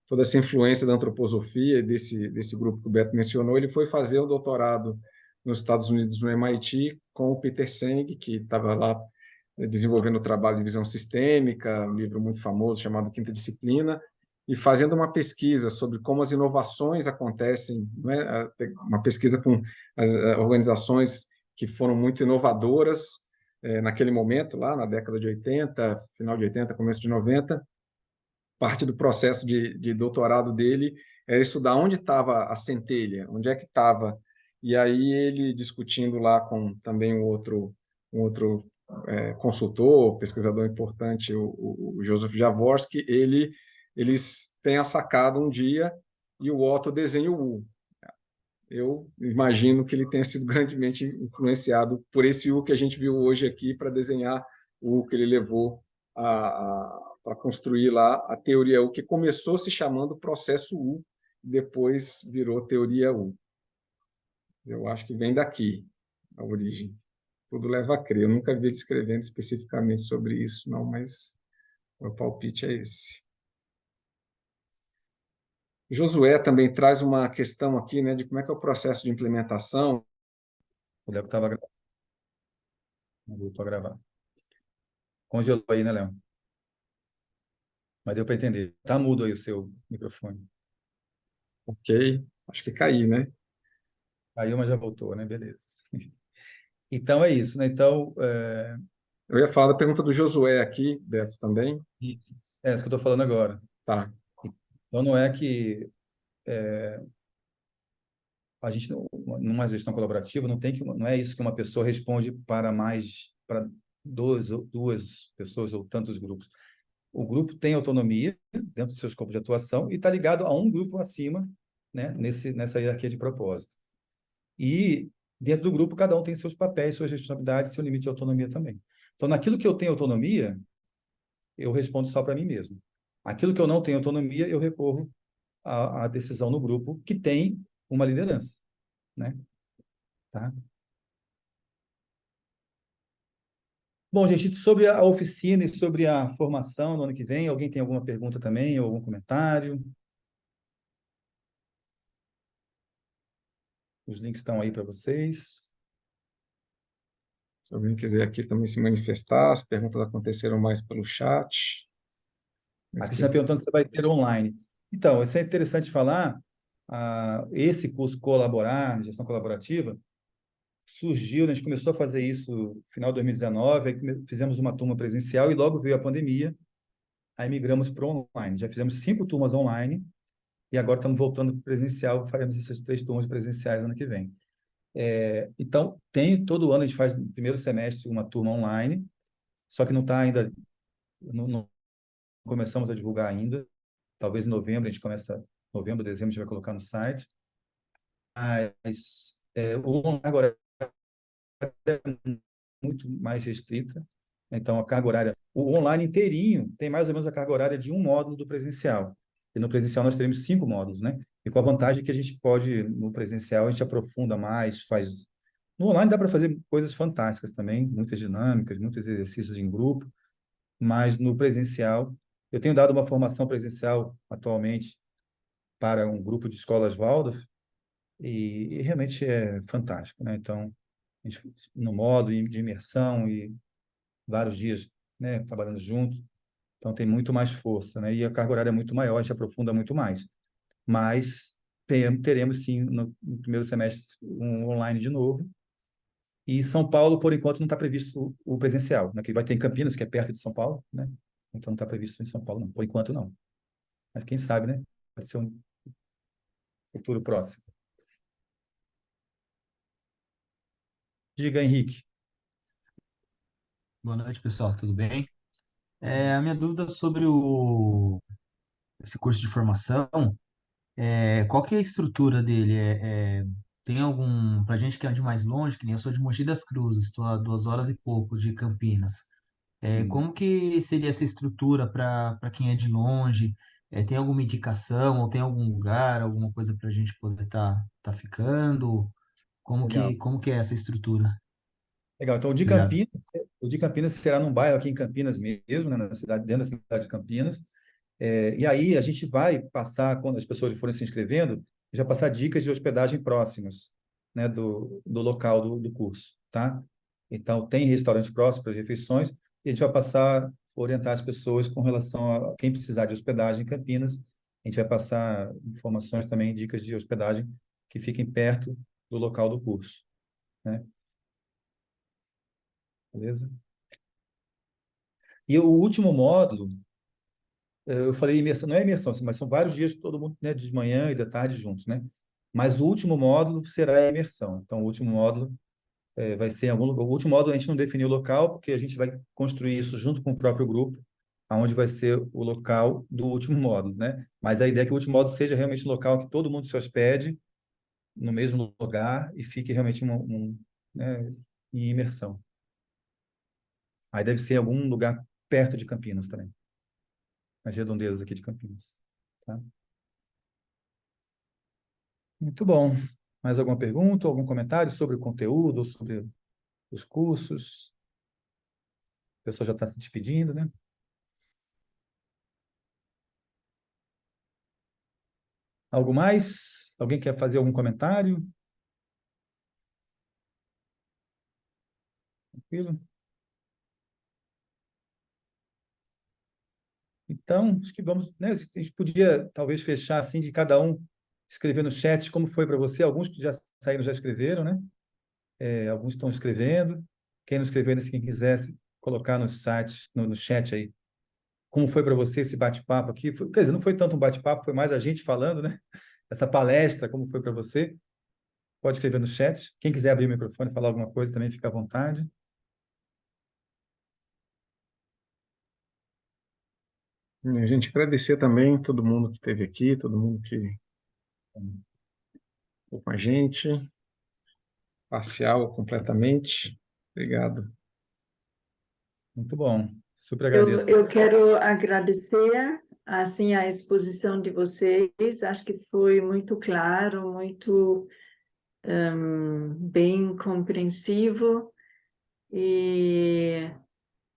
toda essa influência da antroposofia desse grupo que o Beto mencionou. Ele foi fazer o doutorado nos Estados Unidos, no MIT, com o Peter Senge, que estava lá desenvolvendo o trabalho de visão sistêmica, um livro muito famoso chamado Quinta Disciplina, e fazendo uma pesquisa sobre como as inovações acontecem, né? Uma pesquisa com as organizações que foram muito inovadoras naquele momento, lá na década de 80, final de 80, começo de 90, parte do processo de doutorado dele era estudar onde estava a centelha, onde é que estava. E aí ele discutindo lá com também um outro consultor, pesquisador importante, o Joseph Jaworski, eles têm a sacada um dia e o Otto desenha o U. Eu imagino que ele tenha sido grandemente influenciado por esse U que a gente viu hoje aqui para desenhar o U que ele levou para construir lá a teoria U, que começou se chamando processo U, depois virou teoria U. Eu acho que vem daqui a origem. Tudo leva a crer. Eu nunca vi ele escrevendo especificamente sobre isso, não, mas o meu palpite é esse. Josué também traz uma questão aqui, né, de como é que é o processo de implementação.
O Léo estava gravando, não voltou a gravar. Congelou aí, né, Léo? Mas deu para entender. Tá mudo aí o seu microfone.
Ok, acho que caí, né?
Caiu, mas já voltou, né? Beleza. Então é isso, né? Então,
Eu ia falar da pergunta do Josué aqui, Beto, também.
isso que eu estou falando agora.
Tá.
Então não é que a gente, numa gestão colaborativa, não é isso que uma pessoa responde para duas pessoas ou tantos grupos. O grupo tem autonomia dentro dos seus campos de atuação e está ligado a um grupo acima, né? Nessa hierarquia de propósito. E dentro do grupo, cada um tem seus papéis, suas responsabilidades, seu limite de autonomia também. Então, naquilo que eu tenho autonomia, eu respondo só para mim mesmo. Aquilo que eu não tenho autonomia, eu recorro à decisão no grupo, que tem uma liderança, né? Tá? Bom, gente, sobre a oficina e sobre a formação no ano que vem, alguém tem alguma pergunta também, ou algum comentário? Os links estão aí para vocês.
Se alguém quiser aqui também se manifestar, as perguntas aconteceram mais pelo chat.
A
Mas
Cristina
quiser.
perguntando se vai ter online. Então, isso é interessante falar. Esse curso Colaborar, Gestão Colaborativa, surgiu, né, a gente começou a fazer isso no final de 2019, aí fizemos uma turma presencial e logo veio a pandemia, aí migramos para o online. Já fizemos 5 turmas online e agora estamos voltando para o presencial, faremos essas 3 turmas presenciais ano que vem. Então, todo ano a gente faz no primeiro semestre uma turma online, só que não está ainda, não começamos a divulgar ainda. Talvez em novembro a gente começa, novembro, dezembro a gente vai colocar no site. Mas o online agora é muito mais restrita. Então, a carga horária, o online inteirinho tem mais ou menos a carga horária de um módulo do presencial. E no presencial nós teremos 5 módulos, né? E com a vantagem que a gente pode, no presencial, a gente aprofunda mais, faz. No online dá para fazer coisas fantásticas também, muitas dinâmicas, muitos exercícios em grupo, mas no presencial, eu tenho dado uma formação presencial atualmente para um grupo de escolas Waldorf e realmente é fantástico, né? Então, a gente, no modo de imersão e vários dias, né, trabalhando junto, então tem muito mais força, né? E a carga horária é muito maior, a gente aprofunda muito mais. Mas teremos sim no primeiro semestre um online de novo. E São Paulo, por enquanto, não está previsto o presencial, né? Que vai ter em Campinas, que é perto de São Paulo, né? Então não está previsto em São Paulo, não. Por enquanto, não. Mas quem sabe, né? Pode ser um futuro próximo. Diga, Henrique.
Boa noite, pessoal, tudo bem? A minha
Isso.
dúvida sobre esse curso de formação, qual que é a estrutura dele? Tem algum, para gente que é de mais longe, que nem eu sou de Mogi das Cruzes, estou a 2 horas e pouco de Campinas.
Hum.
Como que seria essa estrutura para quem é de longe? Tem alguma indicação ou tem algum lugar, alguma coisa para a gente poder tá ficando?
Legal.
Como que é essa estrutura?
Legal. Então,
Obrigado.
O de Campinas será num bairro aqui em Campinas mesmo, né, na cidade, dentro da cidade de Campinas. E aí a gente vai passar, quando as pessoas forem se inscrevendo, já passar dicas de hospedagem próximas, né, do local do curso, tá? Então, tem restaurante próximo para as refeições e a gente vai passar, orientar as pessoas com relação a quem precisar de hospedagem em Campinas. A gente vai passar informações também, dicas de hospedagem que fiquem perto do local do curso, né? beleza? E o último módulo, eu falei imersão, não é imersão, assim, mas são vários dias, todo mundo, né, de manhã e da tarde juntos, né? Mas o último módulo será a imersão. Então, o último módulo vai ser em algum lugar. O último módulo a gente não definiu o local, porque a gente vai construir isso junto com o próprio grupo, aonde vai ser o local do último módulo, né? Mas a ideia é que o último módulo seja realmente o local que todo mundo se hospede no mesmo lugar e fique realmente né, em imersão. Aí deve ser em algum lugar perto de Campinas também, nas redondezas aqui de Campinas. Tá? Muito bom. Mais alguma pergunta, algum comentário sobre o conteúdo, ou sobre os cursos? A pessoa já está se despedindo, né? Algo mais? Alguém quer fazer algum comentário? Tranquilo? Então, acho que vamos, né? A gente podia talvez fechar assim de cada um escrever no chat como foi para você. Alguns que já saíram já escreveram, né? Alguns estão escrevendo. Quem não escreveu ainda, se quem quisesse colocar no site, no chat aí, como foi para você esse bate-papo aqui? Quer dizer, não foi tanto um bate-papo, foi mais a gente falando, né? Essa palestra, como foi para você? Pode escrever no chat. Quem quiser abrir o microfone e falar alguma coisa também fica à vontade.
A gente agradecer também todo mundo que esteve aqui, todo mundo que ficou com a gente, parcial completamente. Obrigado.
Muito bom. Super
Eu,
agradeço.
eu quero agradecer assim a exposição de vocês. Acho que foi muito claro, muito bem compreensivo e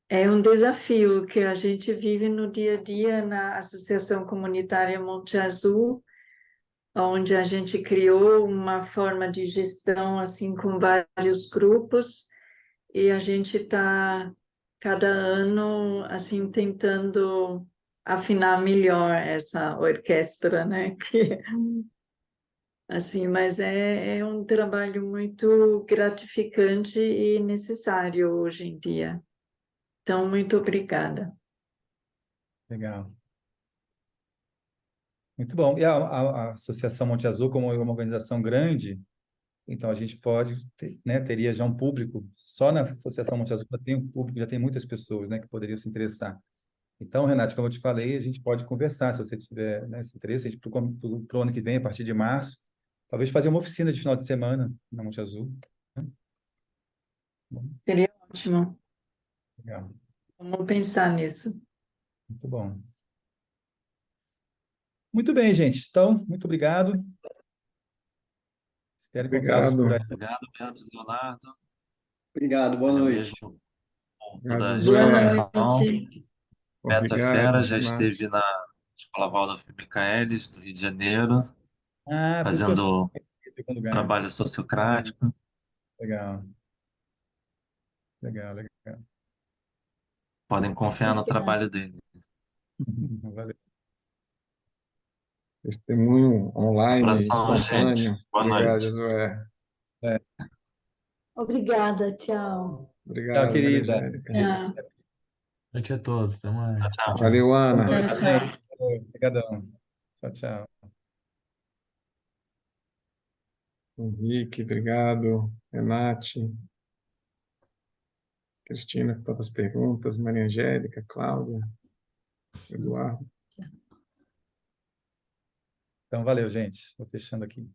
é um desafio que a gente vive no dia a dia na Associação Comunitária Monte Azul, onde a gente criou uma forma de gestão assim com vários grupos e a gente está cada ano assim tentando afinar melhor essa orquestra, né? Que, assim, mas é um trabalho muito gratificante e necessário hoje em dia. Então, muito obrigada.
Legal. Muito bom. E a Associação Monte Azul, como é uma organização grande, então a gente pode, né, teria já um público, só na Associação Monte Azul já tem um público, já tem muitas pessoas, né, que poderiam se interessar. Então, Renato, como eu te falei, a gente pode conversar, se você tiver, né, esse interesse, a gente para o ano que vem, a partir de março, talvez fazer uma oficina de final de semana na Monte Azul. Bom,
Seria ótimo.
legal.
Vamos pensar nisso.
Muito bom. Muito bem, gente. Então, muito obrigado. Espero encontrá-los por
Obrigado.
aí.
Obrigado, Beto, Leonardo.
Obrigado, boa
Olha
noite.
mesmo por toda a
Obrigado,
Boa
Zé.
explanação.
noite.
Beto é
Obrigado,
fera, já
Renato.
esteve na Escola Waldorf Michaelis, do Rio de Janeiro,
Ah, por isso que eu achei
fazendo
que era em segundo lugar.
trabalho sociocrático.
Legal, legal, legal.
Podem confiar no trabalho dele.
Valeu.
Testemunho online,
Abração,
espontâneo.
gente. Boa
Obrigado,
noite.
Josué.
É.
Obrigada, tchau.
Tchau,
Obrigado, Maria
querida.
Angélica.
Tchau,
Noite a todos. Até mais.
Tchau.
Tchau, tchau.
Valeu, Ana.
Boa noite,
tchau.
gente. Obrigadão. Tchau, tchau.
Henrique, obrigado. Renate, Cristina, com tantas perguntas. Maria Angélica, Cláudia, Eduardo.
Então, valeu, gente. Vou fechando aqui.